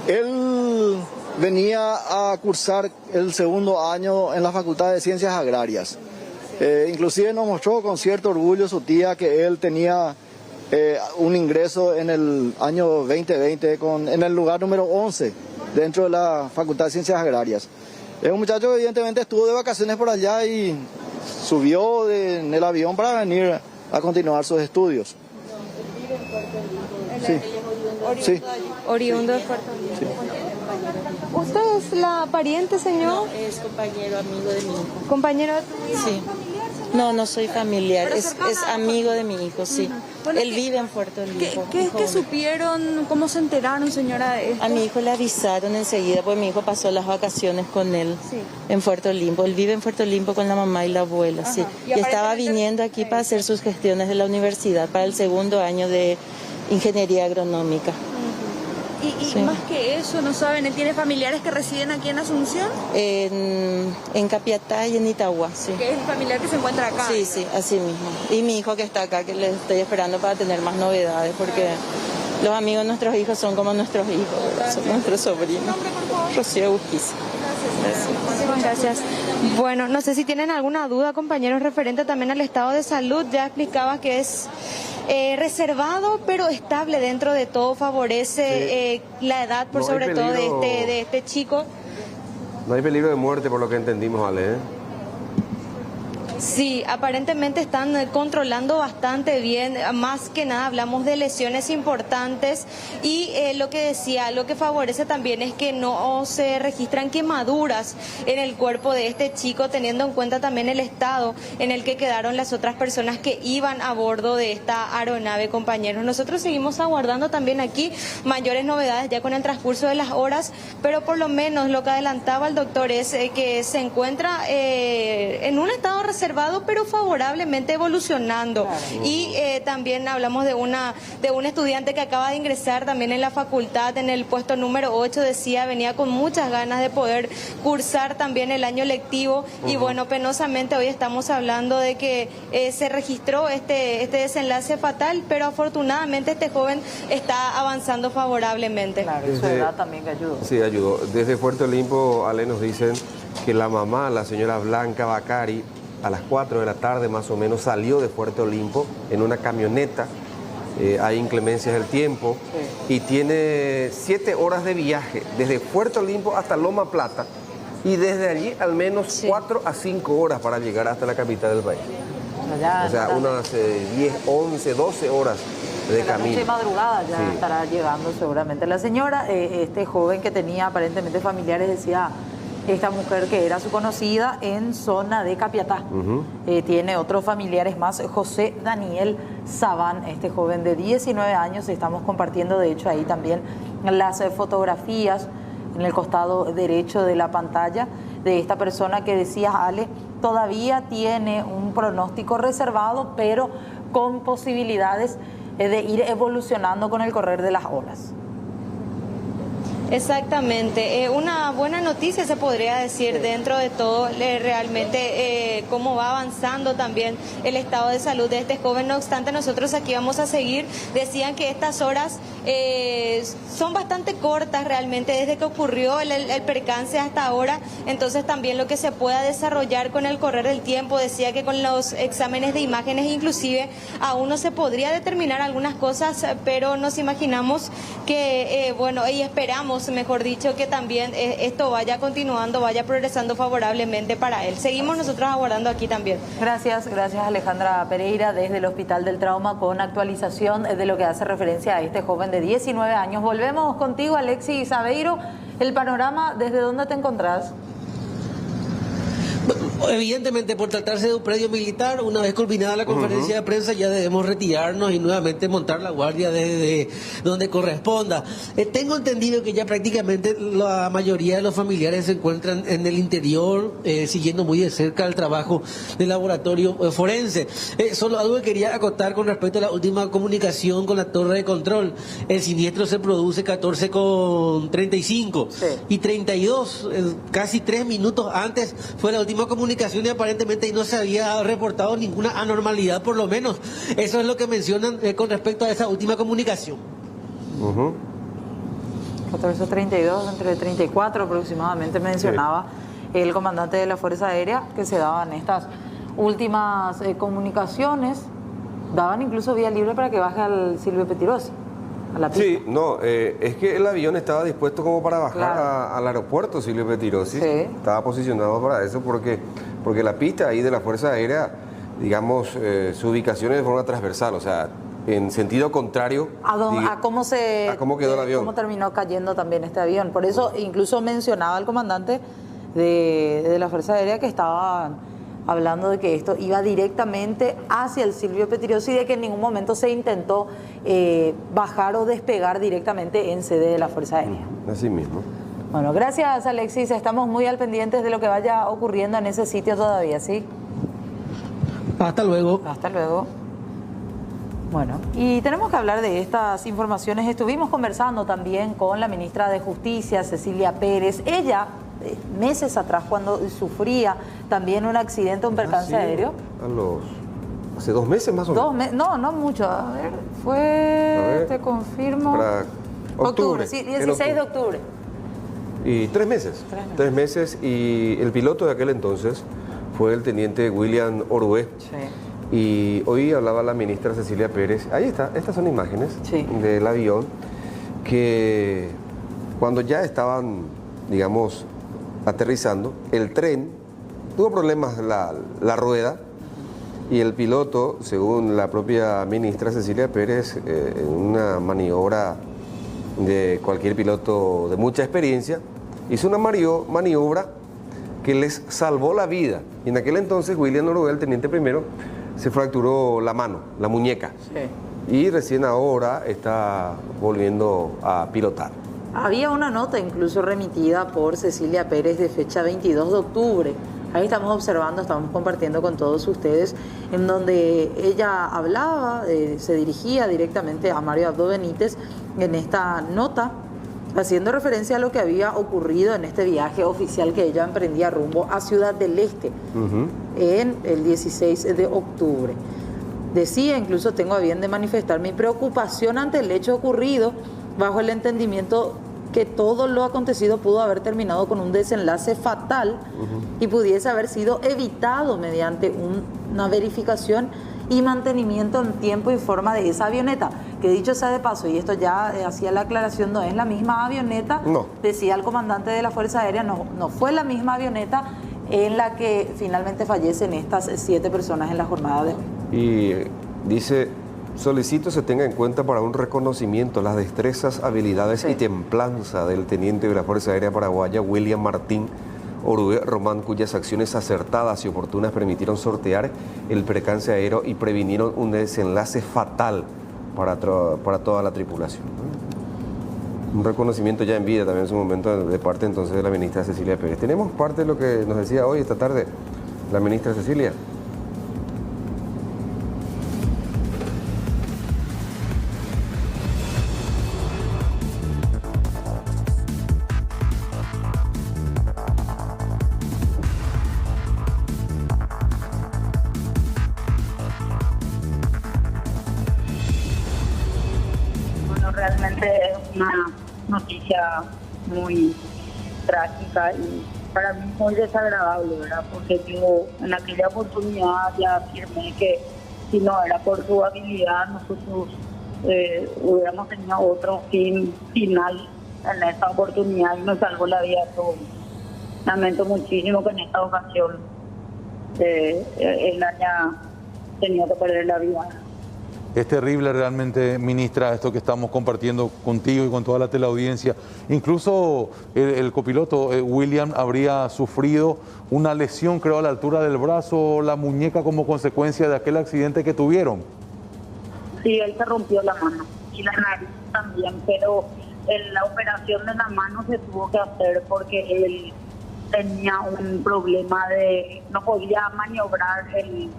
Él venía a cursar el segundo año en la Facultad de Ciencias Agrarias. Inclusive nos mostró con cierto orgullo su tía que él tenía un ingreso en el año 2020 en el lugar número 11 dentro de la Facultad de Ciencias Agrarias. Es un muchacho que evidentemente estuvo de vacaciones por allá y subió en el avión para venir a continuar sus estudios. Sí. Sí. Oriundo de Puerto Rico. ¿Usted es la pariente, señor? No, es compañero, amigo de mi hijo. ¿Compañero de tu hijo? Sí. No soy familiar, es amigo de mi hijo, sí. Bueno, él vive en Puerto Limpo. ¿Qué supieron? ¿Cómo se enteraron, señora, de esto? A mi hijo le avisaron enseguida, porque mi hijo pasó las vacaciones con él en Puerto Limpo. Él vive en Puerto Limpo con la mamá y la abuela, ajá, sí. Y estaba viniendo aquí para hacer sus gestiones de la universidad, para el segundo año de ingeniería agronómica. Y sí, más que eso, ¿no saben? ¿Él tiene familiares que residen aquí en Asunción? En Capiatá y en Itagua, sí. ¿Que es el familiar que se encuentra acá? Sí, sí, así mismo. Y mi hijo que está acá, que le estoy esperando para tener más novedades, porque los amigos de nuestros hijos son como nuestros hijos, ¿verdad? Son nuestros sobrinos. ¿Nombre, por favor? Rocío Busquiza. Muchas gracias. Bueno, no sé si tienen alguna duda, compañeros, referente también al estado de salud. Ya explicaba que es reservado pero estable dentro de todo, favorece la edad por sobre todo de este chico. No hay peligro de muerte por lo que entendimos, Ale, ¿eh? Sí, aparentemente están controlando bastante bien, más que nada hablamos de lesiones importantes y lo que decía, lo que favorece también es que no se registran quemaduras en el cuerpo de este chico, teniendo en cuenta también el estado en el que quedaron las otras personas que iban a bordo de esta aeronave, compañeros. Nosotros seguimos aguardando también aquí mayores novedades ya con el transcurso de las horas, pero por lo menos lo que adelantaba el doctor es que se encuentra en un estado reservado pero favorablemente evolucionando. Claro. Y también hablamos de un estudiante que acaba de ingresar también en la facultad en el puesto número 8, decía, venía con muchas ganas de poder cursar también el año lectivo y bueno, penosamente hoy estamos hablando de que se registró este desenlace fatal, pero afortunadamente este joven está avanzando favorablemente. Claro, su edad también ayudó. Sí, ayudó. Desde Puerto Limpo, Ale, nos dicen que la mamá, la señora Blanca Bacari, a las 4 de la tarde más o menos salió de Puerto Limpo en una camioneta. Hay inclemencias del tiempo y tiene 7 horas de viaje desde Puerto Limpo hasta Loma Plata y desde allí al menos 4 a 5 horas para llegar hasta la capital del país. O sea, unas 10, 11, 12 horas de camino. Noche madrugada ya estará llegando seguramente. La señora, este joven que tenía aparentemente familiares, decía esta mujer que era su conocida en zona de Capiatá. Tiene otros familiares más, José Daniel Sabán, este joven de 19 años. Estamos compartiendo de hecho ahí también las fotografías en el costado derecho de la pantalla de esta persona que decía, Ale, todavía tiene un pronóstico reservado, pero con posibilidades de ir evolucionando con el correr de las horas. Exactamente, una buena noticia se podría decir dentro de todo, realmente cómo va avanzando también el estado de salud de este joven. No obstante, nosotros aquí vamos a seguir. Decían que estas horas son bastante cortas realmente desde que ocurrió el percance hasta ahora, entonces también lo que se pueda desarrollar con el correr del tiempo. Decía que con los exámenes de imágenes inclusive aún no se podría determinar algunas cosas, pero nos imaginamos que, y esperamos, mejor dicho, que también esto vaya continuando, vaya progresando favorablemente para él. Seguimos nosotros aguardando aquí también. Gracias Alejandra Pereira desde el Hospital del Trauma con actualización de lo que hace referencia a este joven de 19 años. Volvemos contigo, Alexis Aveiro. El panorama, ¿desde dónde te encontrás? Evidentemente, por tratarse de un predio militar, una vez culminada la conferencia de prensa ya debemos retirarnos y nuevamente montar la guardia desde donde corresponda. Tengo entendido que ya prácticamente la mayoría de los familiares se encuentran en el interior, siguiendo muy de cerca el trabajo del laboratorio forense. Solo algo que quería acotar con respecto a la última comunicación con la torre de control. El siniestro se produce 14:35 y 32, casi 3 minutos antes fue la última comunicación y aparentemente no se había reportado ninguna anormalidad, por lo menos. Eso es lo que mencionan con respecto a esa última comunicación. 14:32, entre 34 aproximadamente mencionaba el comandante de la Fuerza Aérea que se daban estas últimas comunicaciones. Daban incluso vía libre para que baje al Silvio Pettirossi. Sí, es que el avión estaba dispuesto como para bajar al aeropuerto Silvio Pettirossi. Estaba posicionado para eso porque la pista ahí de la Fuerza Aérea, digamos, su ubicación es de forma transversal, o sea, en sentido contrario a cómo quedó el avión. Cómo terminó cayendo también este avión. Por eso incluso mencionaba el comandante de la Fuerza Aérea que estaba hablando de que esto iba directamente hacia el Silvio Pettirossi y de que en ningún momento se intentó bajar o despegar directamente en sede de la Fuerza Aérea. Así mismo. Bueno, gracias Alexis, estamos muy al pendientes de lo que vaya ocurriendo en ese sitio todavía, ¿sí? Hasta luego. Hasta luego. Bueno, y tenemos que hablar de estas informaciones. Estuvimos conversando también con la ministra de Justicia, Cecilia Pérez. Ella, meses atrás, cuando sufría también un accidente, un percance aéreo. Hace 2 meses más o menos. No mucho. A ver, te confirmo. Para octubre. Sí, 16 de octubre. Y 3 meses. 3 meses. Y el piloto de aquel entonces fue el teniente William Orué. Sí. Y hoy hablaba la ministra Cecilia Pérez. Ahí está, estas son imágenes del avión que cuando ya estaban, digamos, aterrizando, el tren tuvo problemas la rueda y el piloto, según la propia ministra Cecilia Pérez, en una maniobra de cualquier piloto de mucha experiencia, hizo una maniobra que les salvó la vida. Y en aquel entonces William Orué, el teniente primero, se fracturó la mano, la muñeca. Y recién ahora está volviendo a pilotar. Había una nota incluso remitida por Cecilia Pérez de fecha 22 de octubre. Ahí estamos observando, estamos compartiendo con todos ustedes, en donde ella hablaba, se dirigía directamente a Mario Abdo Benítez en esta nota, haciendo referencia a lo que había ocurrido en este viaje oficial que ella emprendía rumbo a Ciudad del Este en el 16 de octubre. Decía, incluso tengo a bien de manifestar mi preocupación ante el hecho ocurrido, bajo el entendimiento que todo lo acontecido pudo haber terminado con un desenlace fatal y pudiese haber sido evitado mediante una verificación y mantenimiento en tiempo y forma de esa avioneta, que dicho sea de paso, y esto ya hacía la aclaración, no es la misma avioneta, decía el comandante de la Fuerza Aérea, no fue la misma avioneta en la que finalmente fallecen estas 7 personas en la jornada de hoy. Y dice: solicito se tenga en cuenta para un reconocimiento las destrezas, habilidades y templanza del teniente de la Fuerza Aérea Paraguaya, William Martín Orué Román, cuyas acciones acertadas y oportunas permitieron sortear el percance aéreo y previnieron un desenlace fatal para toda la tripulación. Un reconocimiento ya en vida también en su momento de parte entonces de la ministra Cecilia Pérez. Tenemos parte de lo que nos decía hoy, esta tarde, la ministra Cecilia. realmente es una noticia muy trágica y para mí muy desagradable, ¿verdad? Porque yo en aquella oportunidad ya afirmé que si no era por su habilidad, nosotros hubiéramos tenido otro final en esta oportunidad y nos salvó la vida a todos. Lamento muchísimo que en esta ocasión él haya tenido que perder la vida. Es terrible realmente, ministra, esto que estamos compartiendo contigo y con toda la teleaudiencia. Incluso el copiloto William habría sufrido una lesión, creo, a la altura del brazo, la muñeca, como consecuencia de aquel accidente que tuvieron. Sí, él se rompió la mano y la nariz también, pero la operación de la mano se tuvo que hacer porque él tenía un problema de no podía maniobrar en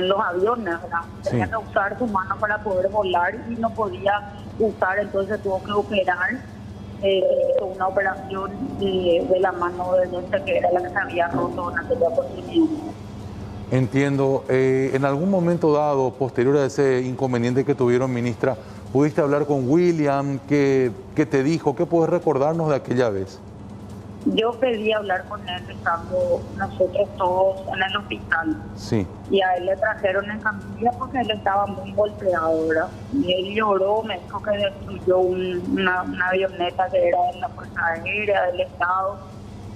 los aviones, ¿verdad? Sí. Tenía que usar su mano para poder volar y no podía usar, entonces tuvo que operar, hizo una operación de la mano de que era la que se había roto en aquella oportunidad. Entiendo. En algún momento dado, posterior a ese inconveniente que tuvieron, ministra, ¿pudiste hablar con William? ¿Qué te dijo? ¿Qué puedes recordarnos de aquella vez? Yo pedí hablar con él estando nosotros todos en el hospital. Sí. Y a él le trajeron en camilla porque él estaba muy golpeado, ¿verdad? Y él lloró, me dijo que destruyó una avioneta que era de la Fuerza Aérea del Estado.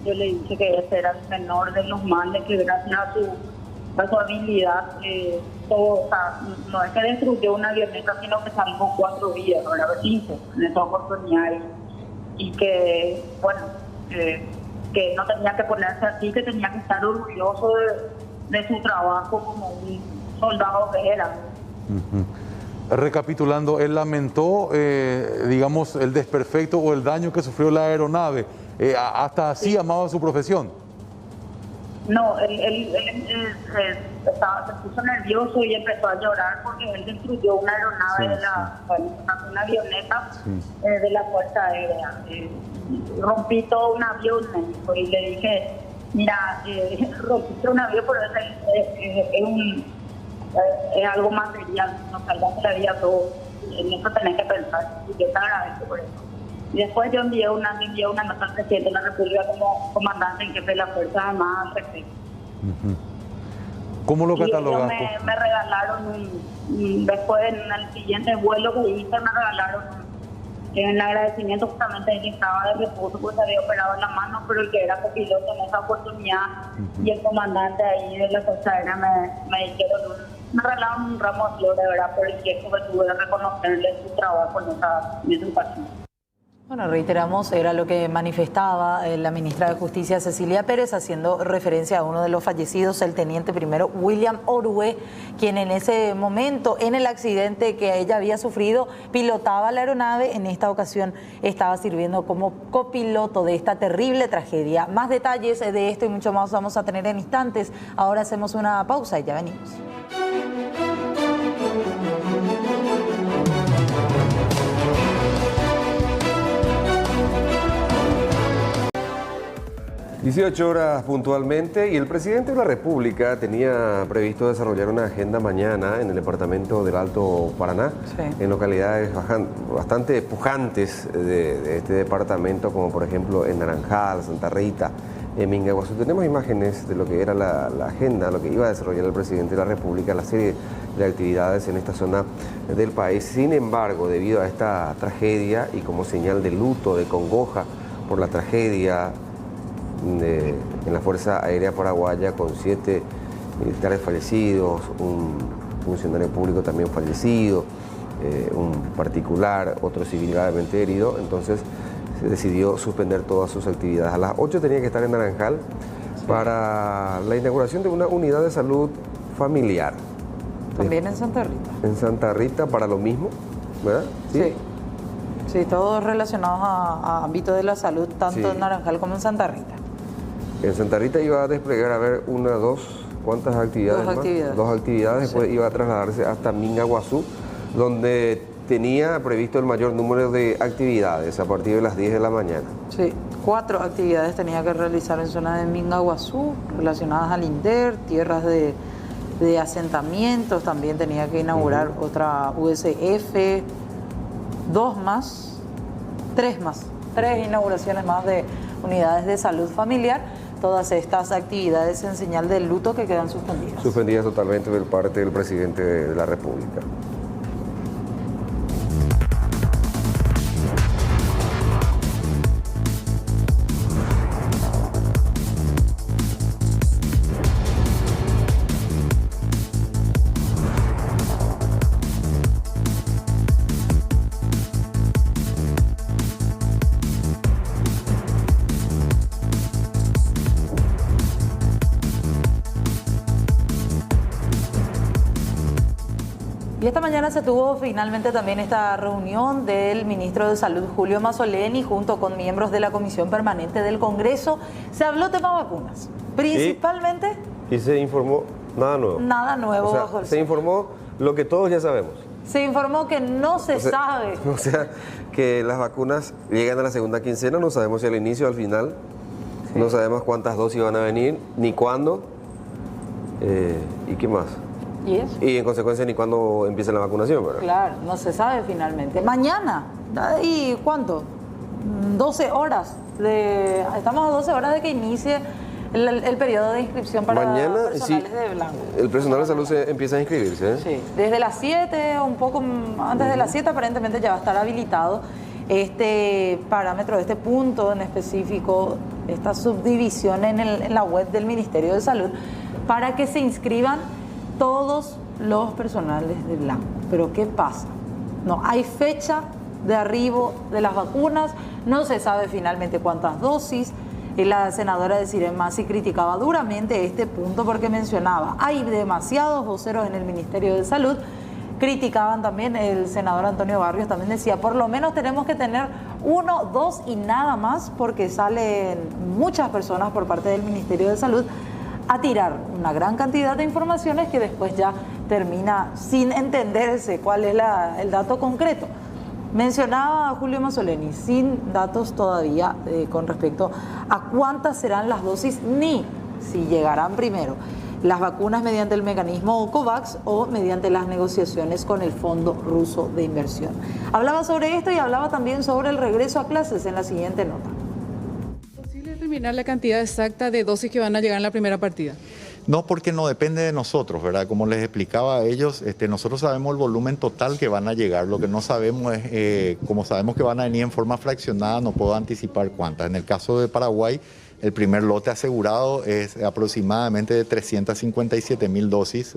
Yo le dije que ese era el menor de los males, que gracias a su habilidad, todo, o sea, no es que destruyó una avioneta, sino que salvó 4 vidas, ahora 5 en esa oportunidad. Y que, bueno, que no tenía que ponerse así, que tenía que estar orgulloso de su trabajo como un soldado que era. Recapitulando, él lamentó, digamos, el desperfecto o el daño que sufrió la aeronave. Hasta así amaba su profesión. No, él se puso nervioso y empezó a llorar porque él destruyó una aeronave una avioneta de la Fuerza Aérea. Rompí todo un avión, me dijo, y le dije, mira, rompiste un avión, pero es algo material, nos salvaste la vida a todos. En eso tenés que pensar, y yo te agradezco por eso. Y después yo envié una nota al presidente de la República como comandante en jefe de la Fuerza Armada al respecto. ¿Cómo lo catalogaste? Me regalaron después en el siguiente vuelo que hice, me regalaron en agradecimiento justamente él estaba de reposo porque se había operado en la mano, pero el que era copiloto en esa oportunidad y el comandante ahí de la Fuerza Aérea me dijeron, me regalaron un ramo de flores, ¿verdad? Por el tiempo que tuve de reconocerle su trabajo en esa ocasión. Bueno, reiteramos, era lo que manifestaba la ministra de Justicia, Cecilia Pérez, haciendo referencia a uno de los fallecidos, el teniente primero William Orué, quien en ese momento, en el accidente que ella había sufrido, pilotaba la aeronave. En esta ocasión estaba sirviendo como copiloto de esta terrible tragedia. Más detalles de esto y mucho más vamos a tener en instantes. Ahora hacemos una pausa y ya venimos. 18 horas puntualmente, y el presidente de la República tenía previsto desarrollar una agenda mañana en el departamento del Alto Paraná, en localidades bastante pujantes de este departamento, como por ejemplo en Naranjal, Santa Rita, en Mingaguazú. Tenemos imágenes de lo que era la agenda, lo que iba a desarrollar el presidente de la República, la serie de actividades en esta zona del país. Sin embargo, debido a esta tragedia y como señal de luto, de congoja por la tragedia en la Fuerza Aérea Paraguaya, con 7 militares fallecidos, un funcionario público también fallecido, un particular, otro civil gravemente herido, entonces se decidió suspender todas sus actividades. A las 8 tenía que estar en Naranjal para la inauguración de una unidad de salud familiar. También en Santa Rita. En Santa Rita para lo mismo, ¿verdad? Sí. Sí, todos relacionados a ámbito de la salud, tanto en Naranjal como en Santa Rita. En Santa Rita iba a desplegar, a ver, ¿cuántas actividades más? Dos actividades, después iba a trasladarse hasta Mingaguazú, donde tenía previsto el mayor número de actividades a partir de las 10 de la mañana. Sí, 4 actividades tenía que realizar en zona de Mingaguazú, relacionadas al INDER, tierras de de asentamientos, también tenía que inaugurar otra USF, tres inauguraciones más de unidades de salud familiar, todas estas actividades en señal de luto que quedan suspendidas. Suspendidas totalmente por parte del presidente de la República. Y esta mañana se tuvo finalmente también esta reunión del ministro de Salud, Julio Mazzoleni, junto con miembros de la Comisión Permanente del Congreso. Se habló tema vacunas, principalmente. Y se informó nada nuevo. Nada nuevo. O sea, bajo el se informó lo que todos ya sabemos. Se informó que no se sabe. O sea, que las vacunas llegan a la segunda quincena, no sabemos si al inicio o al final. Sí. No sabemos cuántas dosis van a venir, ni cuándo. ¿Y qué más? ¿Y eso? Y en consecuencia ni cuándo empieza la vacunación, ¿verdad? Claro, no se sabe finalmente. Mañana, ¿y cuánto? 12 horas. Estamos a 12 horas de que inicie el periodo de inscripción para personales de blanco. El personal de salud se empieza a inscribirse, ¿eh? Sí, desde las 7, un poco antes de las 7 aparentemente ya va a estar habilitado este parámetro, este punto en específico, esta subdivisión en la web del Ministerio de Salud para que se inscriban todos los personales de blanco. Pero ¿qué pasa? No hay fecha de arribo de las vacunas, no se sabe finalmente cuántas dosis. La senadora de Siren Masi criticaba duramente este punto porque mencionaba, hay demasiados voceros en el Ministerio de Salud. Criticaban también, el senador Antonio Barrios también decía, por lo menos tenemos que tener 1, 2 y nada más, porque salen muchas personas por parte del Ministerio de Salud a tirar una gran cantidad de informaciones que después ya termina sin entenderse cuál es el dato concreto. Mencionaba Julio Mazzoleni, sin datos todavía con respecto a cuántas serán las dosis ni si llegarán primero las vacunas mediante el mecanismo COVAX o mediante las negociaciones con el Fondo Ruso de Inversión. Hablaba sobre esto y hablaba también sobre el regreso a clases en la siguiente nota. ¿Es posible determinar la cantidad exacta de dosis que van a llegar en la primera partida? No, porque no depende de nosotros, ¿verdad? Como les explicaba a ellos, nosotros sabemos el volumen total que van a llegar. Lo que no sabemos es, como sabemos que van a venir en forma fraccionada, no puedo anticipar cuántas. En el caso de Paraguay, el primer lote asegurado es aproximadamente de 357.000 dosis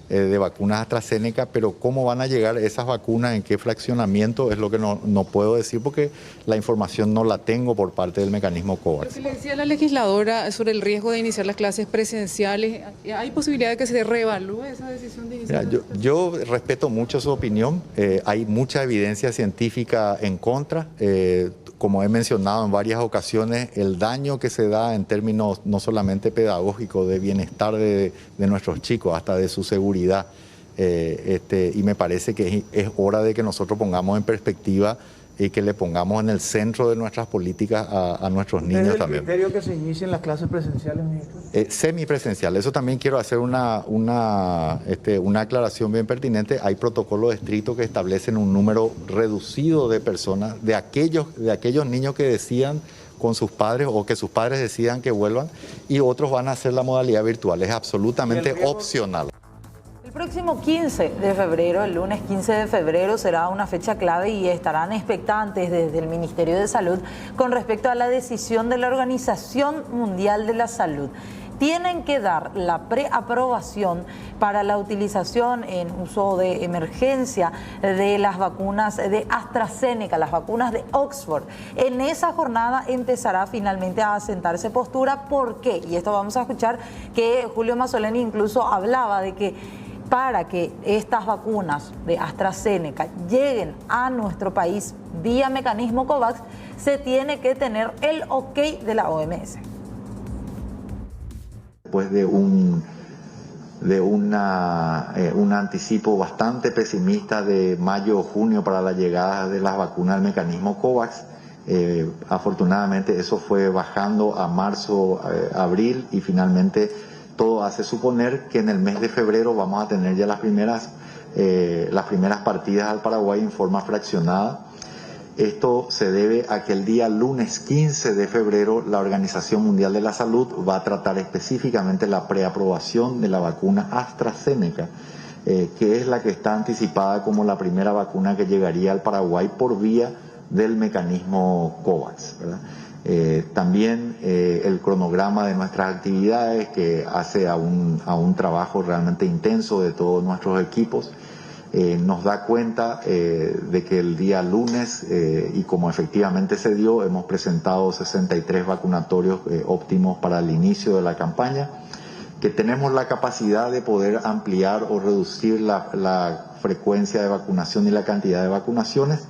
de vacunas AstraZeneca, pero cómo van a llegar esas vacunas, en qué fraccionamiento, es lo que no puedo decir porque la información no la tengo por parte del mecanismo COVAX. Lo que le decía la legisladora sobre el riesgo de iniciar las clases presenciales, ¿hay posibilidad de que se reevalúe esa decisión de iniciar? Mira, yo respeto mucho su opinión, hay mucha evidencia científica en contra. Como he mencionado en varias ocasiones, el daño que se da en términos no solamente pedagógicos, de bienestar de nuestros chicos, hasta de su seguridad. Y me parece que es hora de que nosotros pongamos en perspectiva y que le pongamos en el centro de nuestras políticas a nuestros niños también. ¿Es el criterio que se inicien las clases presenciales, ministro? Semipresencial. Eso también quiero hacer una aclaración bien pertinente. Hay protocolos estrictos que establecen un número reducido de personas, de aquellos niños que decidan con sus padres o que sus padres decidan que vuelvan, y otros van a hacer la modalidad virtual. Es absolutamente opcional. El próximo 15 de febrero, el lunes 15 de febrero, será una fecha clave y estarán expectantes desde el Ministerio de Salud con respecto a la decisión de la Organización Mundial de la Salud. Tienen que dar la preaprobación para la utilización en uso de emergencia de las vacunas de AstraZeneca, las vacunas de Oxford. En esa jornada empezará finalmente a asentarse postura. ¿Por qué? Y esto vamos a escuchar que Julio Mazzoleni incluso hablaba de que para que estas vacunas de AstraZeneca lleguen a nuestro país vía mecanismo COVAX, se tiene que tener el ok de la OMS. Después de un anticipo bastante pesimista de mayo o junio para la llegada de las vacunas al mecanismo COVAX, afortunadamente eso fue bajando a marzo, abril, y finalmente todo hace suponer que en el mes de febrero vamos a tener ya las primeras partidas al Paraguay en forma fraccionada. Esto se debe a que el día lunes 15 de febrero la Organización Mundial de la Salud va a tratar específicamente la preaprobación de la vacuna AstraZeneca, que es la que está anticipada como la primera vacuna que llegaría al Paraguay por vía del mecanismo COVAX, ¿verdad? También el cronograma de nuestras actividades, que hace a un trabajo realmente intenso de todos nuestros equipos, nos da cuenta de que el día lunes, y como efectivamente se dio, hemos presentado 63 vacunatorios óptimos para el inicio de la campaña, que tenemos la capacidad de poder ampliar o reducir la frecuencia de vacunación y la cantidad de vacunaciones.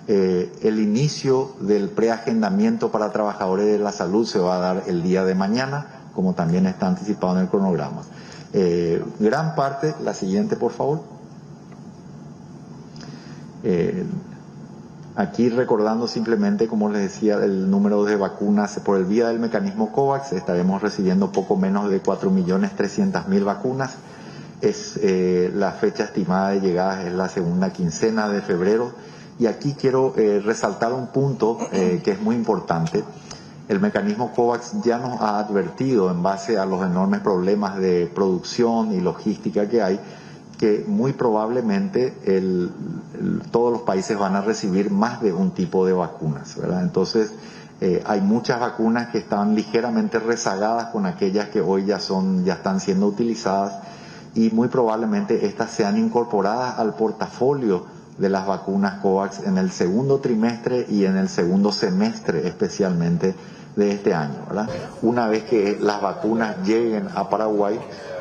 El inicio del preagendamiento para trabajadores de la salud se va a dar el día de mañana, como también está anticipado en el cronograma. Gran parte, la siguiente por favor. Aquí recordando simplemente, como les decía, el número de vacunas por el vía del mecanismo COVAX, estaremos recibiendo poco menos de 4.300.000 vacunas. La fecha estimada de llegada es la segunda quincena de febrero. Y aquí quiero resaltar un punto que es muy importante. El mecanismo COVAX ya nos ha advertido, en base a los enormes problemas de producción y logística que hay, que muy probablemente todos los países van a recibir más de un tipo de vacunas, ¿verdad? Entonces, hay muchas vacunas que están ligeramente rezagadas con aquellas que hoy ya están siendo utilizadas, y muy probablemente estas sean incorporadas al portafolio de las vacunas COVAX en el segundo trimestre y en el segundo semestre especialmente de este año, ¿verdad? Una vez que las vacunas lleguen a Paraguay,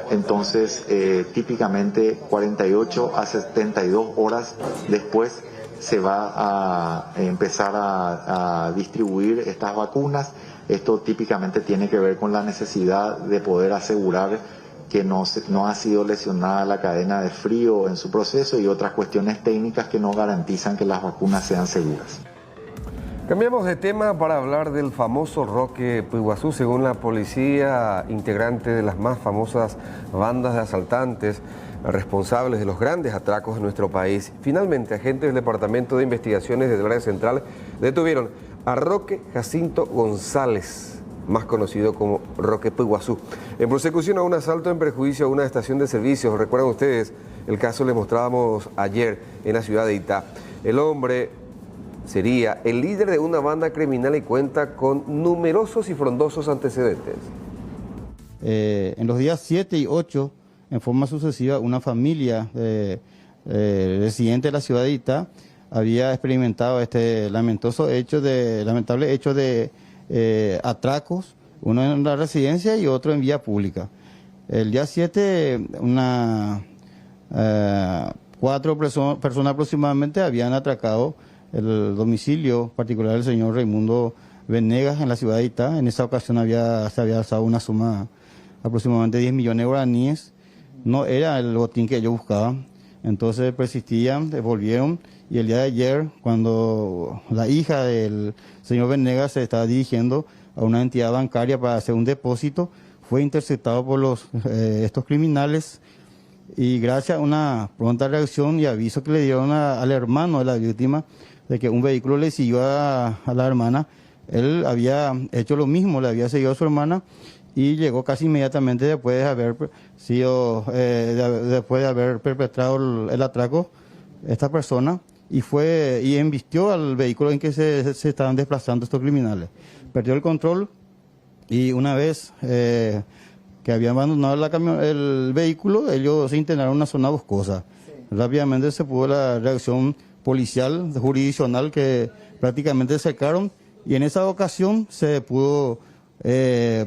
entonces típicamente 48 a 72 horas después se va a empezar a distribuir estas vacunas. Esto típicamente tiene que ver con la necesidad de poder asegurar que no ha sido lesionada la cadena de frío en su proceso y otras cuestiones técnicas que no garantizan que las vacunas sean seguras. Cambiamos de tema para hablar del famoso Roque Puiguazú. Según la policía, integrante de las más famosas bandas de asaltantes responsables de los grandes atracos en nuestro país. Finalmente, agentes del Departamento de Investigaciones del Área Central detuvieron a Roque Jacinto González, más conocido como Roque Puiguazú, en persecución a un asalto en perjuicio a una estación de servicios. Recuerdan ustedes, el caso le mostrábamos ayer en la ciudad de Itá. El hombre sería el líder de una banda criminal y cuenta con numerosos y frondosos antecedentes. En los días 7 y 8, en forma sucesiva, una familia residente de la ciudad de Itá había experimentado este lamentable hecho de atracos, uno en la residencia y otro en vía pública. El día 7, 4 personas aproximadamente habían atracado el domicilio particular del señor Raimundo Venegas en la ciudad de Itá. En esa ocasión se había alzado una suma aproximadamente 10 millones de guaraníes. No era el botín que ellos buscaban, entonces persistían, volvieron, y el día de ayer, cuando la hija del señor Venegas se estaba dirigiendo a una entidad bancaria para hacer un depósito, fue interceptado por estos criminales, y gracias a una pronta reacción y aviso que le dieron al hermano de la víctima de que un vehículo le siguió a la hermana, él había hecho lo mismo, le había seguido a su hermana y llegó casi inmediatamente después de haber perpetrado el atraco esta persona, y embistió al vehículo en que se estaban desplazando estos criminales. Perdió el control y una vez que habían abandonado el vehículo, ellos se internaron en una zona boscosa. Rápidamente se pudo la reacción policial, jurisdiccional, que prácticamente cercaron, y en esa ocasión se pudo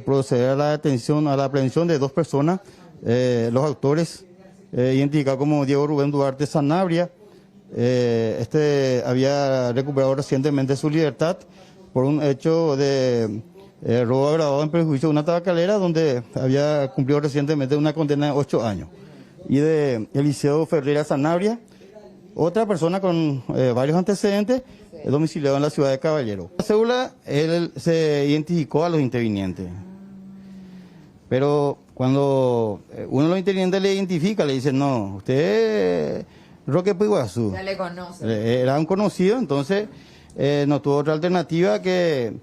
proceder a la detención, a la aprehensión de 2 personas, los autores identificados como Diego Rubén Duarte Sanabria. Había recuperado recientemente su libertad por un hecho de robo agravado en perjuicio de una tabacalera, donde había cumplido recientemente una condena de 8 años. Y de Eliseo Ferreira Sanabria, otra persona con varios antecedentes, domiciliado en la ciudad de Caballero. La cédula, él se identificó a los intervinientes, pero Cuando uno de los intervinientes le identifica, le dice, no, usted Roque Puiguazú. Ya le conoce. Era un conocido, entonces no tuvo otra alternativa que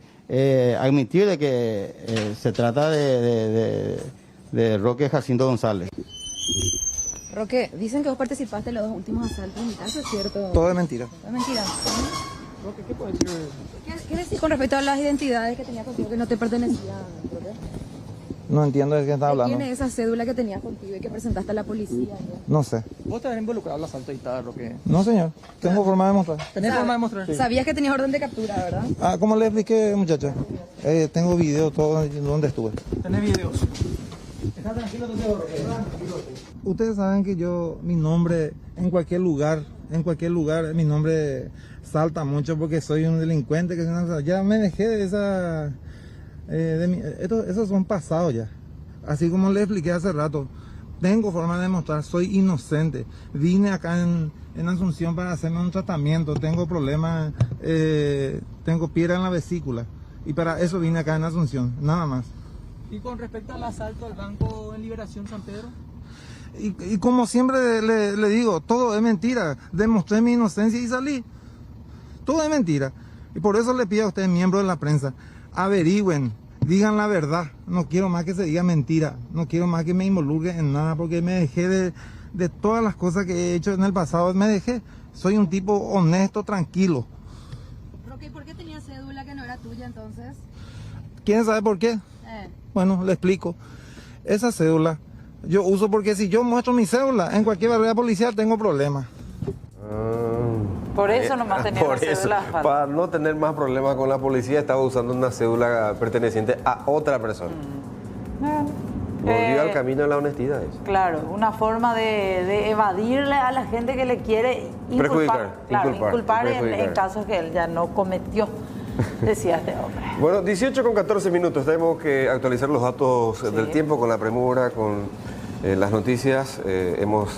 admitir de que se trata de Roque Jacinto González. Roque, dicen que vos participaste en los 2 últimos asaltos en mi casa, ¿es cierto? Todo es mentira. Todo es mentira. Roque, ¿qué puedes decir? ¿Qué decís con respecto a las identidades que tenías contigo que no te pertenecían, Roque? No entiendo de qué estás hablando. ¿Quién es esa cédula que tenías contigo y que presentaste a la policía? No sé. ¿Vos estás involucrado en el asalto y tal, Roque? No, señor. Tengo forma de mostrar. ¿Tenés forma de mostrar? Sí. Sabías que tenías orden de captura, ¿verdad? Ah, como le expliqué, muchacha. Tengo video todo donde estuve. ¿Tenés videos? Está tranquilo, Ustedes saben que mi nombre en cualquier lugar, mi nombre salta mucho porque soy un delincuente que ya me dejé de esa, esos son pasados ya. Así como les expliqué hace rato, tengo forma de demostrar, soy inocente. Vine acá en Asunción para hacerme un tratamiento, tengo problemas, tengo piedra en la vesícula y para eso vine acá en Asunción, nada más. ¿Y con respecto al asalto al banco en Liberación San Pedro? Y como siempre le digo, todo es mentira. Demostré mi inocencia y salí. Todo es mentira. Y por eso le pido a ustedes, miembros de la prensa, averigüen, digan la verdad. No quiero más que se diga mentira. No quiero más que me involucre en nada porque me dejé de todas las cosas que he hecho en el pasado. Me dejé. Soy un tipo honesto, tranquilo. Roque, ¿por qué tenías cédula que no era tuya entonces? ¿Quieren saber por qué? Bueno, le explico. Esa cédula yo uso porque si yo muestro mi cédula en cualquier barrera policial tengo problemas. Por eso nomás tenía la cédula. Para no tener más problemas con la policía estaba usando una cédula perteneciente a otra persona. Volvió al camino de la honestidad. Eso. Claro, una forma de evadirle a la gente que le quiere inculpar en casos que él ya no cometió. Decía este hombre. Bueno, 18:14 minutos. Tenemos que actualizar los datos del tiempo con la premura, con las noticias. Hemos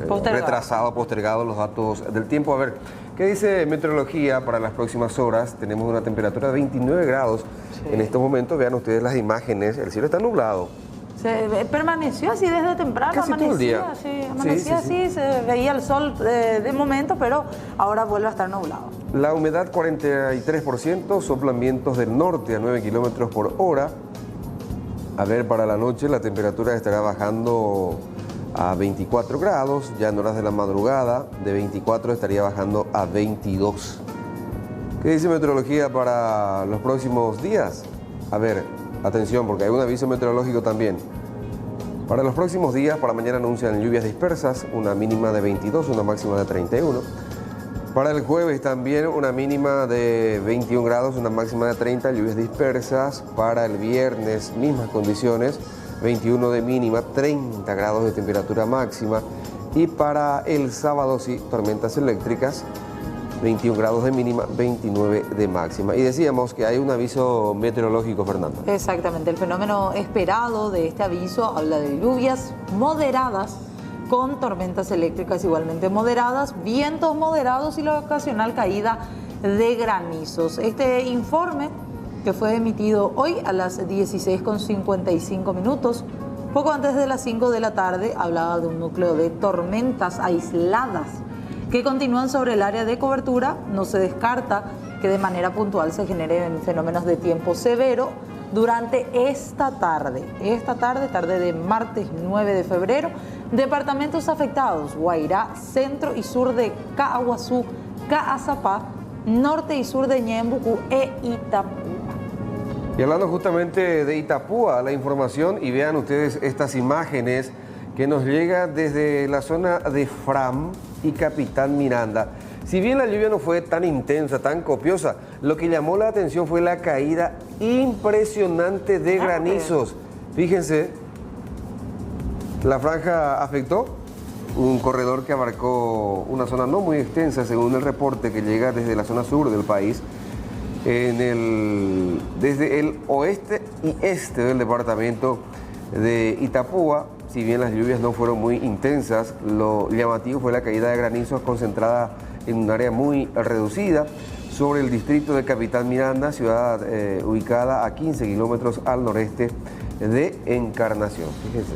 postergado los datos del tiempo. A ver, ¿qué dice meteorología para las próximas horas? Tenemos una temperatura de 29 grados en estos momentos. Vean ustedes las imágenes. El cielo está nublado. Permaneció así desde temprano, casi todo el día. Amanecía así, se veía el sol de momento, pero ahora vuelve a estar nublado. La humedad 43%, soplan vientos del norte a 9 kilómetros por hora. A ver, para la noche la temperatura estará bajando a 24 grados, ya en horas de la madrugada, de 24 estaría bajando a 22. ¿Qué dice meteorología para los próximos días? A ver, atención, porque hay un aviso meteorológico también. Para los próximos días, para mañana anuncian lluvias dispersas, una mínima de 22, una máxima de 31. Para el jueves también una mínima de 21 grados, una máxima de 30, lluvias dispersas. Para el viernes, mismas condiciones, 21 de mínima, 30 grados de temperatura máxima. Y para el sábado, sí, tormentas eléctricas, 21 grados de mínima, 29 de máxima. Y decíamos que hay un aviso meteorológico, Fernando. Exactamente, el fenómeno esperado de este aviso habla de lluvias moderadas con tormentas eléctricas igualmente moderadas, vientos moderados y la ocasional caída de granizos. Este informe, que fue emitido hoy a las 16:55 minutos, poco antes de las 5 de la tarde, hablaba de un núcleo de tormentas aisladas que continúan sobre el área de cobertura. No se descarta que de manera puntual se generen fenómenos de tiempo severo durante esta tarde, tarde de martes 9 de febrero, departamentos afectados: Guairá, centro y sur de Caaguazú, Caazapá, norte y sur de Ñembucú e Itapúa. Y hablando justamente de Itapúa, la información, y vean ustedes estas imágenes que nos llega desde la zona de Fram y Capitán Miranda. Si bien la lluvia no fue tan intensa, tan copiosa, lo que llamó la atención fue la caída impresionante de granizos. Fíjense, la franja afectó un corredor que abarcó una zona no muy extensa, según el reporte que llega desde la zona sur del país, desde el oeste y este del departamento de Itapúa. Si bien las lluvias no fueron muy intensas, lo llamativo fue la caída de granizos concentrada en un área muy reducida sobre el distrito de Capitán Miranda, ciudad ubicada a 15 kilómetros al noreste de Encarnación. Fíjense.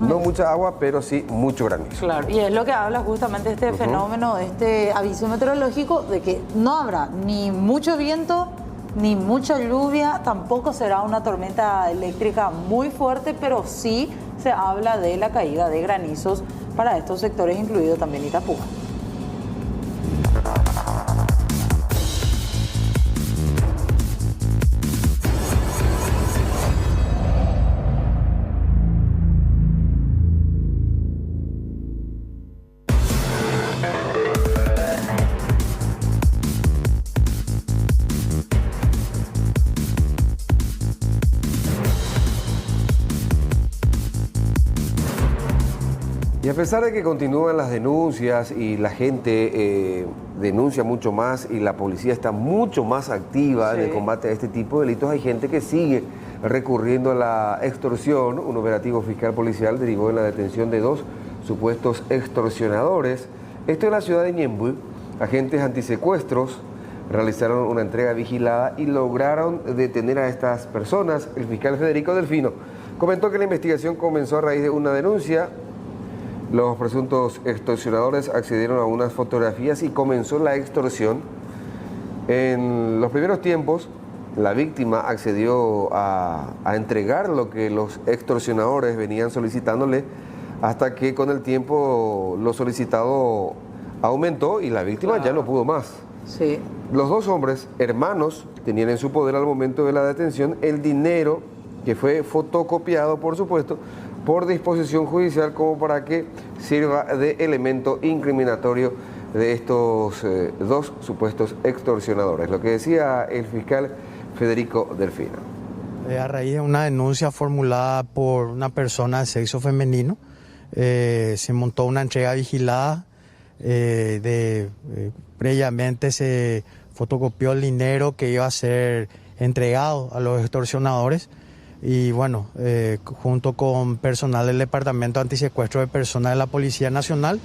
No mucha agua, pero sí mucho granizo. Claro, y es lo que habla justamente este fenómeno, este aviso meteorológico, de que no habrá ni mucho viento, ni mucha lluvia, tampoco será una tormenta eléctrica muy fuerte, pero sí se habla de la caída de granizos para estos sectores, incluido también Itapúa. Y a pesar de que continúan las denuncias y la gente denuncia mucho más y la policía está mucho más activa en el combate a este tipo de delitos, hay gente que sigue recurriendo a la extorsión. Un operativo fiscal policial derivó en la detención de 2 supuestos extorsionadores. Esto en la ciudad de Ñemby. Agentes antisecuestros realizaron una entrega vigilada y lograron detener a estas personas. El fiscal Federico Delfino comentó que la investigación comenzó a raíz de una denuncia. Los presuntos extorsionadores accedieron a unas fotografías y comenzó la extorsión. En los primeros tiempos, la víctima accedió a entregar lo que los extorsionadores venían solicitándole, hasta que con el tiempo lo solicitado aumentó y la víctima ya no pudo más. Sí. Los 2 hombres, hermanos, tenían en su poder al momento de la detención el dinero que fue fotocopiado, por supuesto, por disposición judicial, como para que sirva de elemento incriminatorio de estos 2 supuestos extorsionadores. Lo que decía el fiscal Federico Delfino. A raíz de una denuncia formulada por una persona de sexo femenino, se montó una entrega vigilada, previamente se fotocopió el dinero que iba a ser entregado a los extorsionadores. Y bueno, junto con personal del Departamento Antisecuestro de Personas de la Policía Nacional,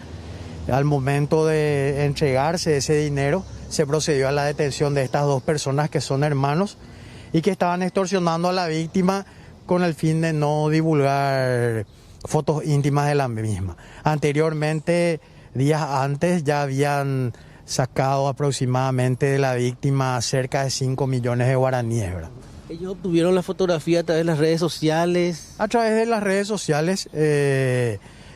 al momento de entregarse ese dinero, se procedió a la detención de estas 2 personas que son hermanos y que estaban extorsionando a la víctima con el fin de no divulgar fotos íntimas de la misma. Anteriormente, días antes, ya habían sacado aproximadamente de la víctima cerca de 5 millones de guaraníes, ¿verdad? ¿Ellos obtuvieron la fotografía a través de las redes sociales? A través de las redes sociales,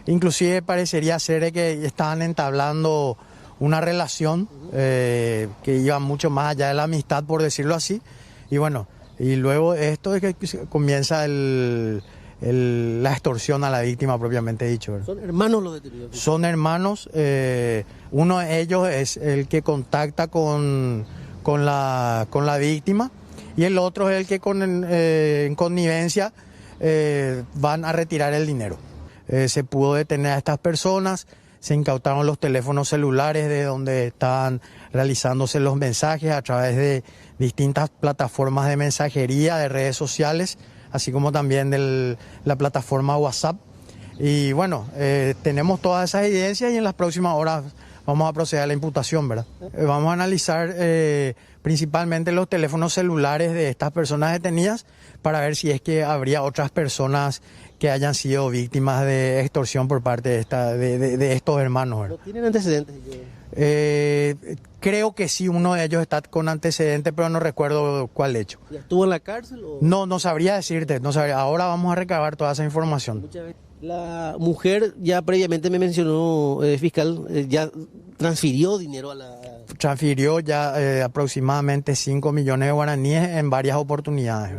inclusive parecería ser que estaban entablando una relación que iba mucho más allá de la amistad, por decirlo así. Y bueno, y luego esto es que comienza la extorsión a la víctima propiamente dicho, ¿verdad? ¿Son hermanos los detenidos? Son hermanos, uno de ellos es el que contacta con la víctima, y el otro es el que en connivencia van a retirar el dinero. Se pudo detener a estas personas, se incautaron los teléfonos celulares de donde estaban realizándose los mensajes a través de distintas plataformas de mensajería, de redes sociales, así como también de la plataforma WhatsApp. Y bueno, tenemos todas esas evidencias y en las próximas horas vamos a proceder a la imputación, ¿verdad? Vamos a analizar principalmente los teléfonos celulares de estas personas detenidas para ver si es que habría otras personas que hayan sido víctimas de extorsión por parte de estos hermanos, ¿verdad? ¿No tienen antecedentes? Creo que sí, uno de ellos está con antecedentes, pero no recuerdo cuál hecho. ¿Ya estuvo en la cárcel? ¿O? No sabría decirte, no sabría. Ahora vamos a recabar toda esa información. La mujer ya previamente me mencionó, fiscal, ya transfirió dinero a la... Transfirió ya aproximadamente 5 millones de guaraníes en varias oportunidades.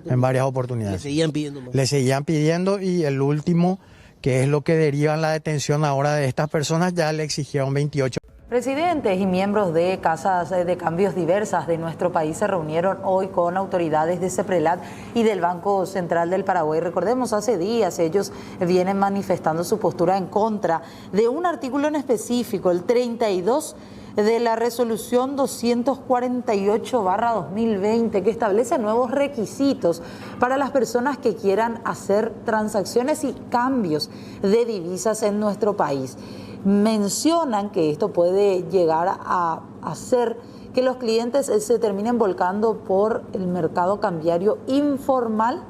En varias oportunidades. Le seguían pidiendo más. Le seguían pidiendo y el último, que es lo que deriva en la detención ahora de estas personas, ya le exigieron 28. Presidentes y miembros de casas de cambios diversas de nuestro país se reunieron hoy con autoridades de CEPRELAT y del Banco Central del Paraguay. Recordemos, hace días ellos vienen manifestando su postura en contra de un artículo en específico, el 32 de la resolución 248/2020, que establece nuevos requisitos para las personas que quieran hacer transacciones y cambios de divisas en nuestro país. Mencionan que esto puede llegar a hacer que los clientes se terminen volcando por el mercado cambiario informal,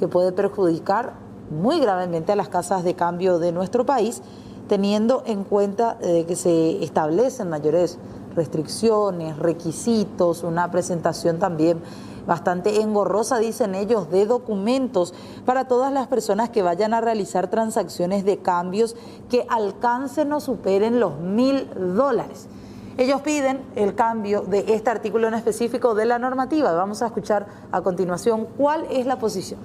que puede perjudicar muy gravemente a las casas de cambio de nuestro país, teniendo en cuenta que se establecen mayores restricciones, requisitos, una presentación también bastante engorrosa, dicen ellos, de documentos para todas las personas que vayan a realizar transacciones de cambios que alcancen o superen los $1.000. Ellos piden el cambio de este artículo en específico de la normativa. Vamos a escuchar a continuación cuál es la posición.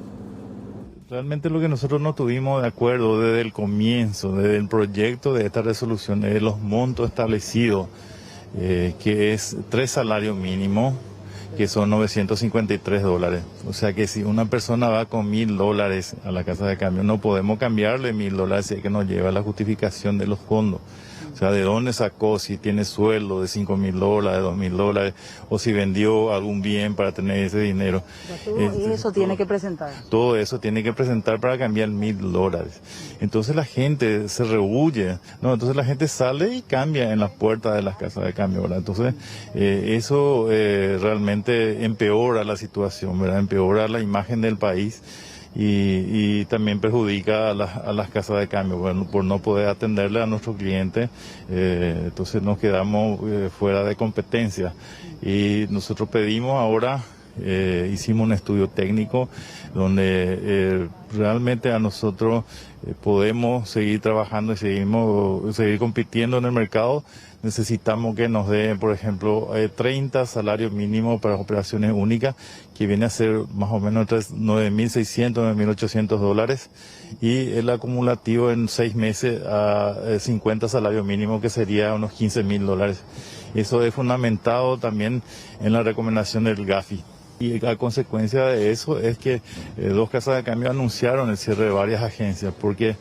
Realmente lo que nosotros no tuvimos de acuerdo desde el comienzo, desde el proyecto de esta resolución, es los montos establecidos, que es 3 salarios mínimos, que son $953. O sea que si una persona va con $1.000 a la casa de cambio, no podemos cambiarle $1.000 si es que nos lleva la justificación de los fondos. O sea, de dónde sacó, si tiene sueldo de $5.000, de $2.000, o si vendió algún bien para tener ese dinero. Y eso tiene que presentar. Todo eso tiene que presentar para cambiar $1.000. Entonces la gente se rehuye, ¿no? Entonces la gente sale y cambia en las puertas de las casas de cambio, ¿verdad? Entonces eso realmente empeora la situación, ¿verdad? Empeora la imagen del país. Y también perjudica a las casas de cambio, bueno, por no poder atenderle a nuestros clientes, entonces nos quedamos fuera de competencia. Y nosotros pedimos ahora, hicimos un estudio técnico donde realmente a nosotros podemos seguir trabajando y seguir compitiendo en el mercado. Necesitamos que nos den, por ejemplo, 30 salarios mínimos para operaciones únicas, que viene a ser más o menos $9.600, $9.800, y el acumulativo en 6 meses a 50 salarios mínimos, que sería unos $15.000. Eso es fundamentado también en la recomendación del GAFI. Y a consecuencia de eso es que 2 casas de cambio anunciaron el cierre de varias agencias, porque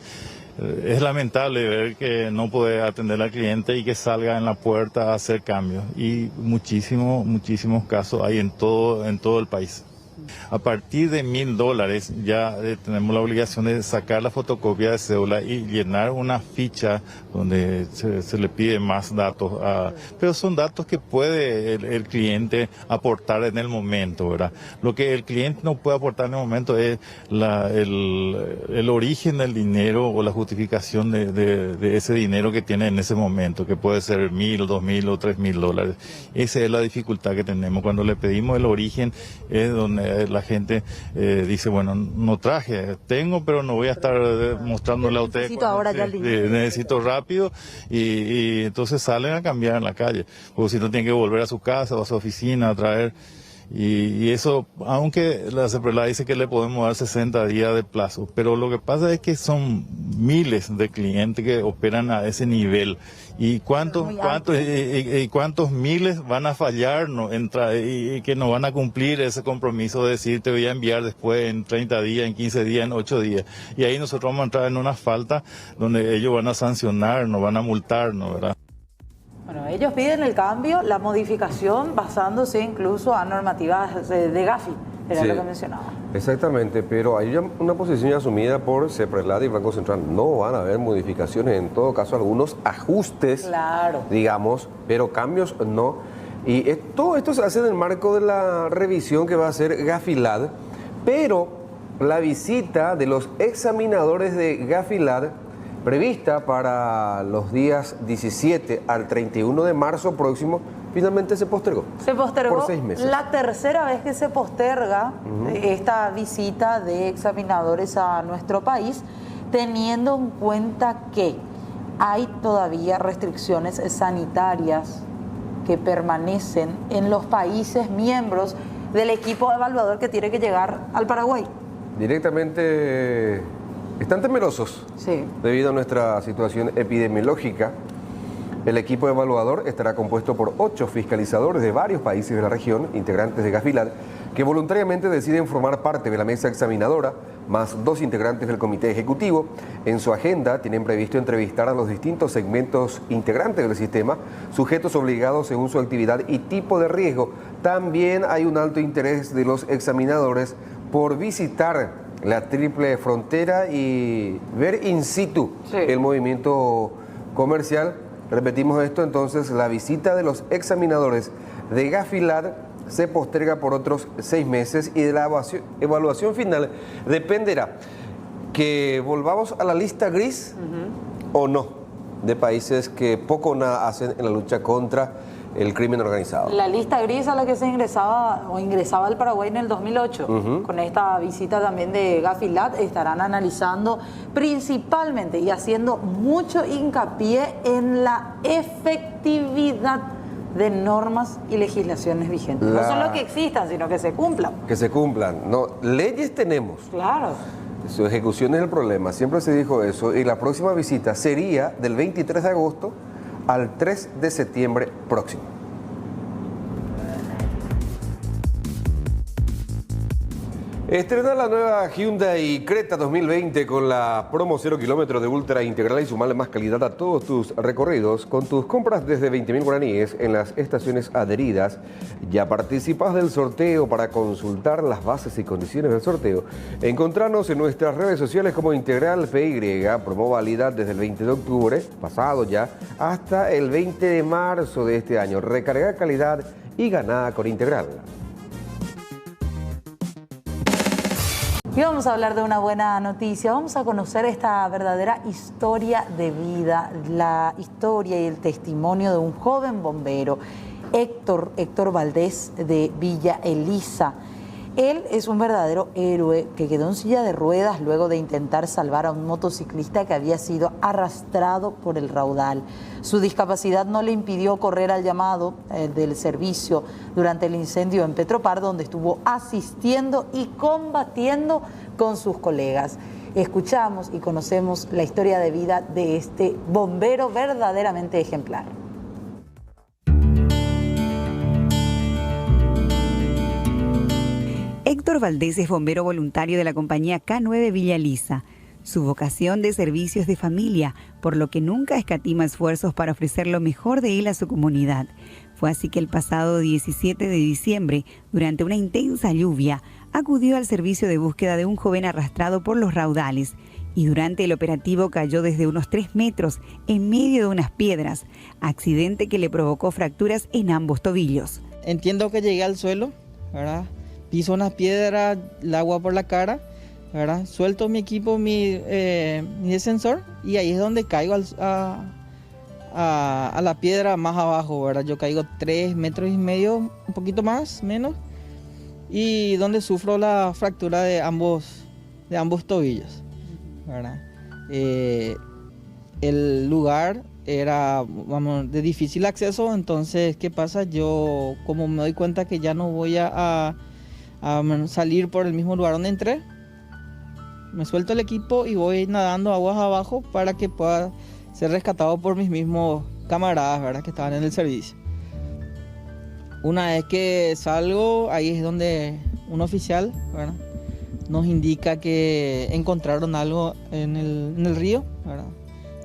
es lamentable ver que no puede atender al cliente y que salga en la puerta a hacer cambios. Y muchísimos casos hay en todo el país. A partir de $1.000 ya tenemos la obligación de sacar la fotocopia de cédula y llenar una ficha donde se le pide más datos, pero son datos que puede el cliente aportar en el momento, ¿verdad? Lo que el cliente no puede aportar en el momento es el origen del dinero o la justificación de ese dinero que tiene en ese momento, que puede ser $1.000, $2.000 o $3.000. Esa es la dificultad que tenemos. Cuando le pedimos el origen es donde la gente dice, bueno, no tengo, pero no voy a estar mostrándole a usted. Necesito ahora ya el dinero. Necesito rápido, y entonces salen a cambiar en la calle. O si no, tienen que volver a su casa o a su oficina a traer. Y eso, aunque la CEPRELAD dice que le podemos dar 60 días de plazo, pero lo que pasa es que son miles de clientes que operan a ese nivel. ¿Y cuántos miles van a fallar y que no van a cumplir ese compromiso de decir te voy a enviar después en 30 días, en 15 días, en 8 días? Y ahí nosotros vamos a entrar en una falta donde ellos van a sancionarnos, van a multarnos, ¿verdad? Bueno, ellos piden el cambio, la modificación basándose incluso a normativas de GAFI, era lo que mencionaba. Exactamente, pero hay una posición asumida por CEPRELAD y Banco Central. No van a haber modificaciones, en todo caso algunos ajustes, digamos, pero cambios no. Y todo esto se hace en el marco de la revisión que va a hacer GAFILAD, pero la visita de los examinadores de GAFILAD prevista para los días 17 al 31 de marzo próximo, finalmente se postergó. Se postergó por 6 meses. La tercera vez que se posterga esta visita de examinadores a nuestro país, teniendo en cuenta que hay todavía restricciones sanitarias que permanecen en los países miembros del equipo evaluador que tiene que llegar al Paraguay. Directamente están temerosos debido a nuestra situación epidemiológica. El equipo evaluador estará compuesto por 8 fiscalizadores de varios países de la región, integrantes de GAFILAD, que voluntariamente deciden formar parte de la mesa examinadora, más 2 integrantes del comité ejecutivo. En su agenda tienen previsto entrevistar a los distintos segmentos integrantes del sistema, sujetos obligados según su actividad y tipo de riesgo. También hay un alto interés de los examinadores por visitar la triple frontera y ver in situ el movimiento comercial. Repetimos esto, entonces, la visita de los examinadores de GAFILAD se posterga por otros 6 meses y de la evaluación final dependerá que volvamos a la lista gris o no de países que poco o nada hacen en la lucha contra el crimen organizado. La lista gris a la que se ingresaba al Paraguay en el 2008. Con esta visita también de Gafilat estarán analizando principalmente y haciendo mucho hincapié en la efectividad de normas y legislaciones vigentes. No solo que existan, sino que se cumplan. Que se cumplan. No, leyes tenemos. Claro. Su ejecución es el problema. Siempre se dijo eso. Y la próxima visita sería del 23 de agosto al 3 de septiembre próximo. Estrena la nueva Hyundai Creta 2020 con la promo 0 kilómetros de ultra integral y sumarle más calidad a todos tus recorridos con tus compras desde 20.000 guaraníes en las estaciones adheridas. Ya participas del sorteo. Para consultar las bases y condiciones del sorteo, encontrarnos en nuestras redes sociales como Integral PY, promo válida desde el 20 de octubre, pasado ya, hasta el 20 de marzo de este año. Recarga calidad y ganá con Integral. Y vamos a hablar de una buena noticia. Vamos a conocer esta verdadera historia de vida, la historia y el testimonio de un joven bombero, Héctor Valdés, de Villa Elisa. Él es un verdadero héroe que quedó en silla de ruedas luego de intentar salvar a un motociclista que había sido arrastrado por el raudal. Su discapacidad no le impidió correr al llamado del servicio durante el incendio en Petropar, donde estuvo asistiendo y combatiendo con sus colegas. Escuchamos y conocemos la historia de vida de este bombero verdaderamente ejemplar. Héctor Valdés es bombero voluntario de la compañía K9 Villa Elisa. Su vocación de servicio es de familia, por lo que nunca escatima esfuerzos para ofrecer lo mejor de él a su comunidad. Fue así que el pasado 17 de diciembre, durante una intensa lluvia, acudió al servicio de búsqueda de un joven arrastrado por los raudales y durante el operativo cayó desde unos 3 metros en medio de unas piedras, accidente que le provocó fracturas en ambos tobillos. Entiendo que llegué al suelo, ¿verdad? Piso unas piedras, el agua por la cara, ¿verdad? Suelto mi equipo, mi descensor, y ahí es donde caigo a la piedra más abajo, ¿verdad? Yo caigo 3,5 metros, un poquito más, menos, y donde sufro la fractura de ambos tobillos, ¿verdad? El lugar era, de difícil acceso. Entonces, ¿qué pasa? Yo, como me doy cuenta que ya no voy a salir por el mismo lugar donde entré, me suelto el equipo y voy nadando aguas abajo para que pueda ser rescatado por mis mismos camaradas, ¿verdad?, que estaban en el servicio. Una vez que salgo, ahí es donde un oficial, ¿verdad?, nos indica que encontraron algo en el río, ¿verdad?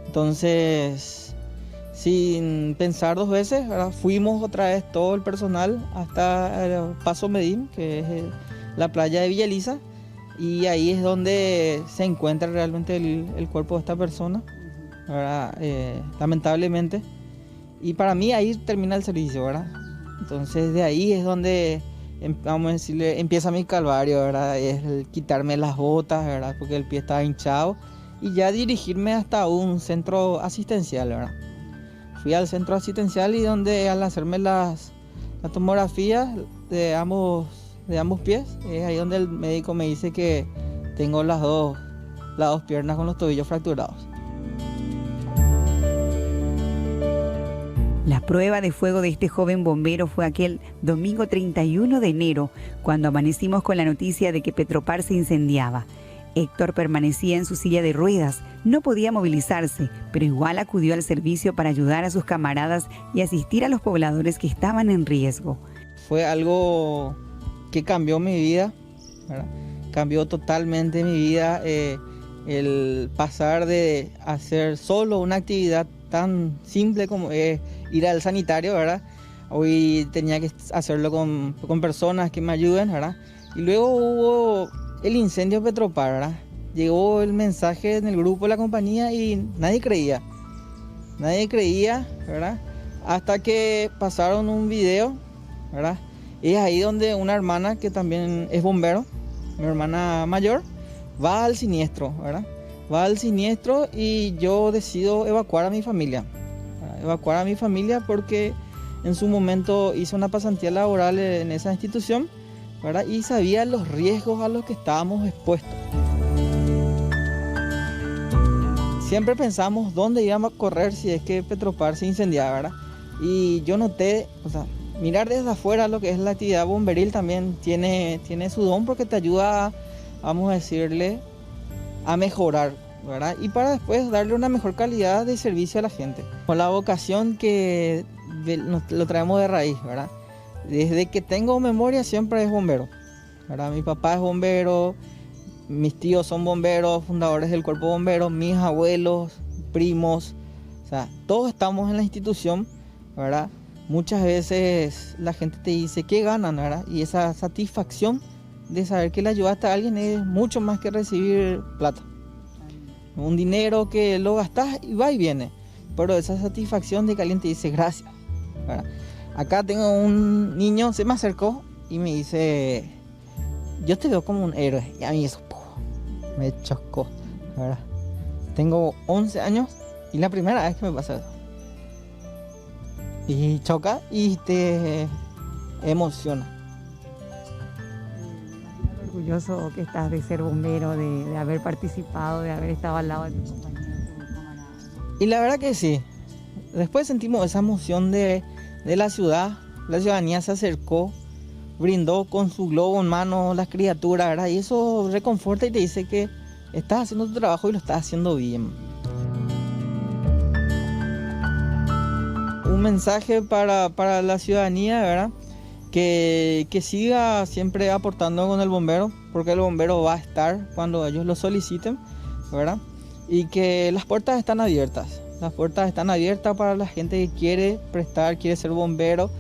Entonces, sin pensar 2 veces, ¿verdad?, fuimos otra vez todo el personal hasta el Paso Medín, que es la playa de Villa Elisa, y ahí es donde se encuentra realmente el cuerpo de esta persona, ¿verdad? Lamentablemente. Y para mí ahí termina el servicio, ¿verdad? Entonces de ahí es donde, vamos a decirle, empieza mi calvario, ¿verdad? Es el quitarme las botas, ¿verdad?, porque el pie estaba hinchado, y ya dirigirme hasta un centro asistencial, ¿verdad? Fui al centro asistencial y donde al hacerme la tomografía de ambos pies, es ahí donde el médico me dice que tengo las dos piernas con los tobillos fracturados. La prueba de fuego de este joven bombero fue aquel domingo 31 de enero, cuando amanecimos con la noticia de que Petropar se incendiaba. Héctor permanecía en su silla de ruedas, no podía movilizarse, pero igual acudió al servicio para ayudar a sus camaradas y asistir a los pobladores que estaban en riesgo. Fue algo que cambió mi vida, ¿verdad? Cambió totalmente mi vida, el pasar de hacer solo una actividad tan simple como ir al sanitario, ¿verdad? Hoy tenía que hacerlo con personas que me ayuden, ¿verdad? Y luego hubo el incendio de Petropar, ¿verdad? Llegó el mensaje en el grupo de la compañía y nadie creía, ¿verdad? Hasta que pasaron un video, ¿verdad?, Y es ahí donde una hermana que también es bombero, mi hermana mayor, va al siniestro, ¿verdad? Va al siniestro y yo decido evacuar a mi familia. Evacuar a mi familia porque en su momento hice una pasantía laboral en esa institución, ¿verdad? Y sabía los riesgos a los que estábamos expuestos. Siempre pensamos dónde íbamos a correr si es que Petropar se incendiaba, ¿verdad? Y yo noté, o sea, mirar desde afuera lo que es la actividad bomberil también tiene su don porque te ayuda a, vamos a decirle, a mejorar, ¿verdad? Y para después darle una mejor calidad de servicio a la gente. Con la vocación que lo traemos de raíz, ¿verdad? Desde que tengo memoria siempre es bombero, ¿verdad? Mi papá es bombero, mis tíos son bomberos, fundadores del cuerpo bombero, mis abuelos, primos, o sea, todos estamos en la institución, ¿verdad? Muchas veces la gente te dice ¿qué ganan?, ¿verdad? Y esa satisfacción de saber que le ayudaste a alguien es mucho más que recibir plata. Un dinero que lo gastas y va y viene, pero esa satisfacción de que alguien te dice gracias, ¿verdad? Acá tengo un niño, se me acercó y me dice, yo te veo como un héroe, y a mí eso me chocó, ¿verdad? Tengo 11 años y la primera vez que me pasa eso. Y choca y te emociona. Orgulloso que estás de ser bombero, de haber participado, de haber estado al lado de tu compañero, de tu camarada. Y la verdad que sí. Después sentimos esa emoción de la ciudad. La ciudadanía se acercó, brindó con su globo en mano las criaturas, ¿verdad? Y eso reconforta y te dice que estás haciendo tu trabajo y lo estás haciendo bien. Un mensaje para la ciudadanía, ¿verdad? Que siga siempre aportando con el bombero, porque el bombero va a estar cuando ellos lo soliciten, ¿verdad? Y que las puertas están abiertas. Las puertas están abiertas para la gente que quiere prestar, quiere ser bombero,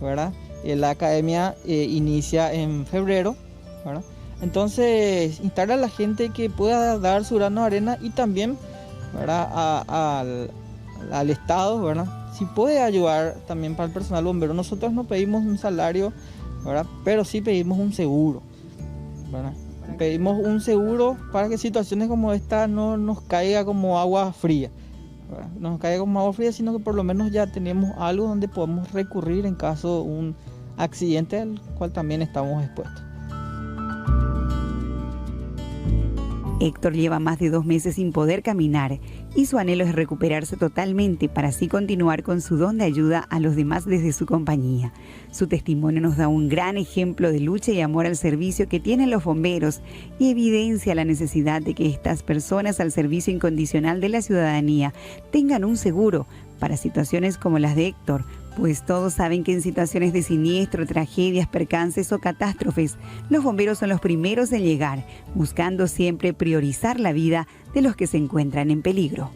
¿verdad? La academia inicia en febrero, ¿verdad? Entonces, instar a la gente que pueda dar su grano de arena y también, ¿verdad? Al Estado, ¿verdad? Si puede ayudar también para el personal bombero. Nosotros no pedimos un salario, ¿verdad? Pero sí pedimos un seguro, ¿verdad? Pedimos un seguro para que situaciones como esta no nos caiga como agua fría, ¿verdad? No nos caiga como agua fría, sino que por lo menos ya tenemos algo donde podemos recurrir en caso de un accidente al cual también estamos expuestos. Héctor lleva más de 2 meses sin poder caminar y su anhelo es recuperarse totalmente para así continuar con su don de ayuda a los demás desde su compañía. Su testimonio nos da un gran ejemplo de lucha y amor al servicio que tienen los bomberos y evidencia la necesidad de que estas personas al servicio incondicional de la ciudadanía tengan un seguro para situaciones como las de Héctor, pues todos saben que en situaciones de siniestro, tragedias, percances o catástrofes, los bomberos son los primeros en llegar, buscando siempre priorizar la vida de los que se encuentran en peligro.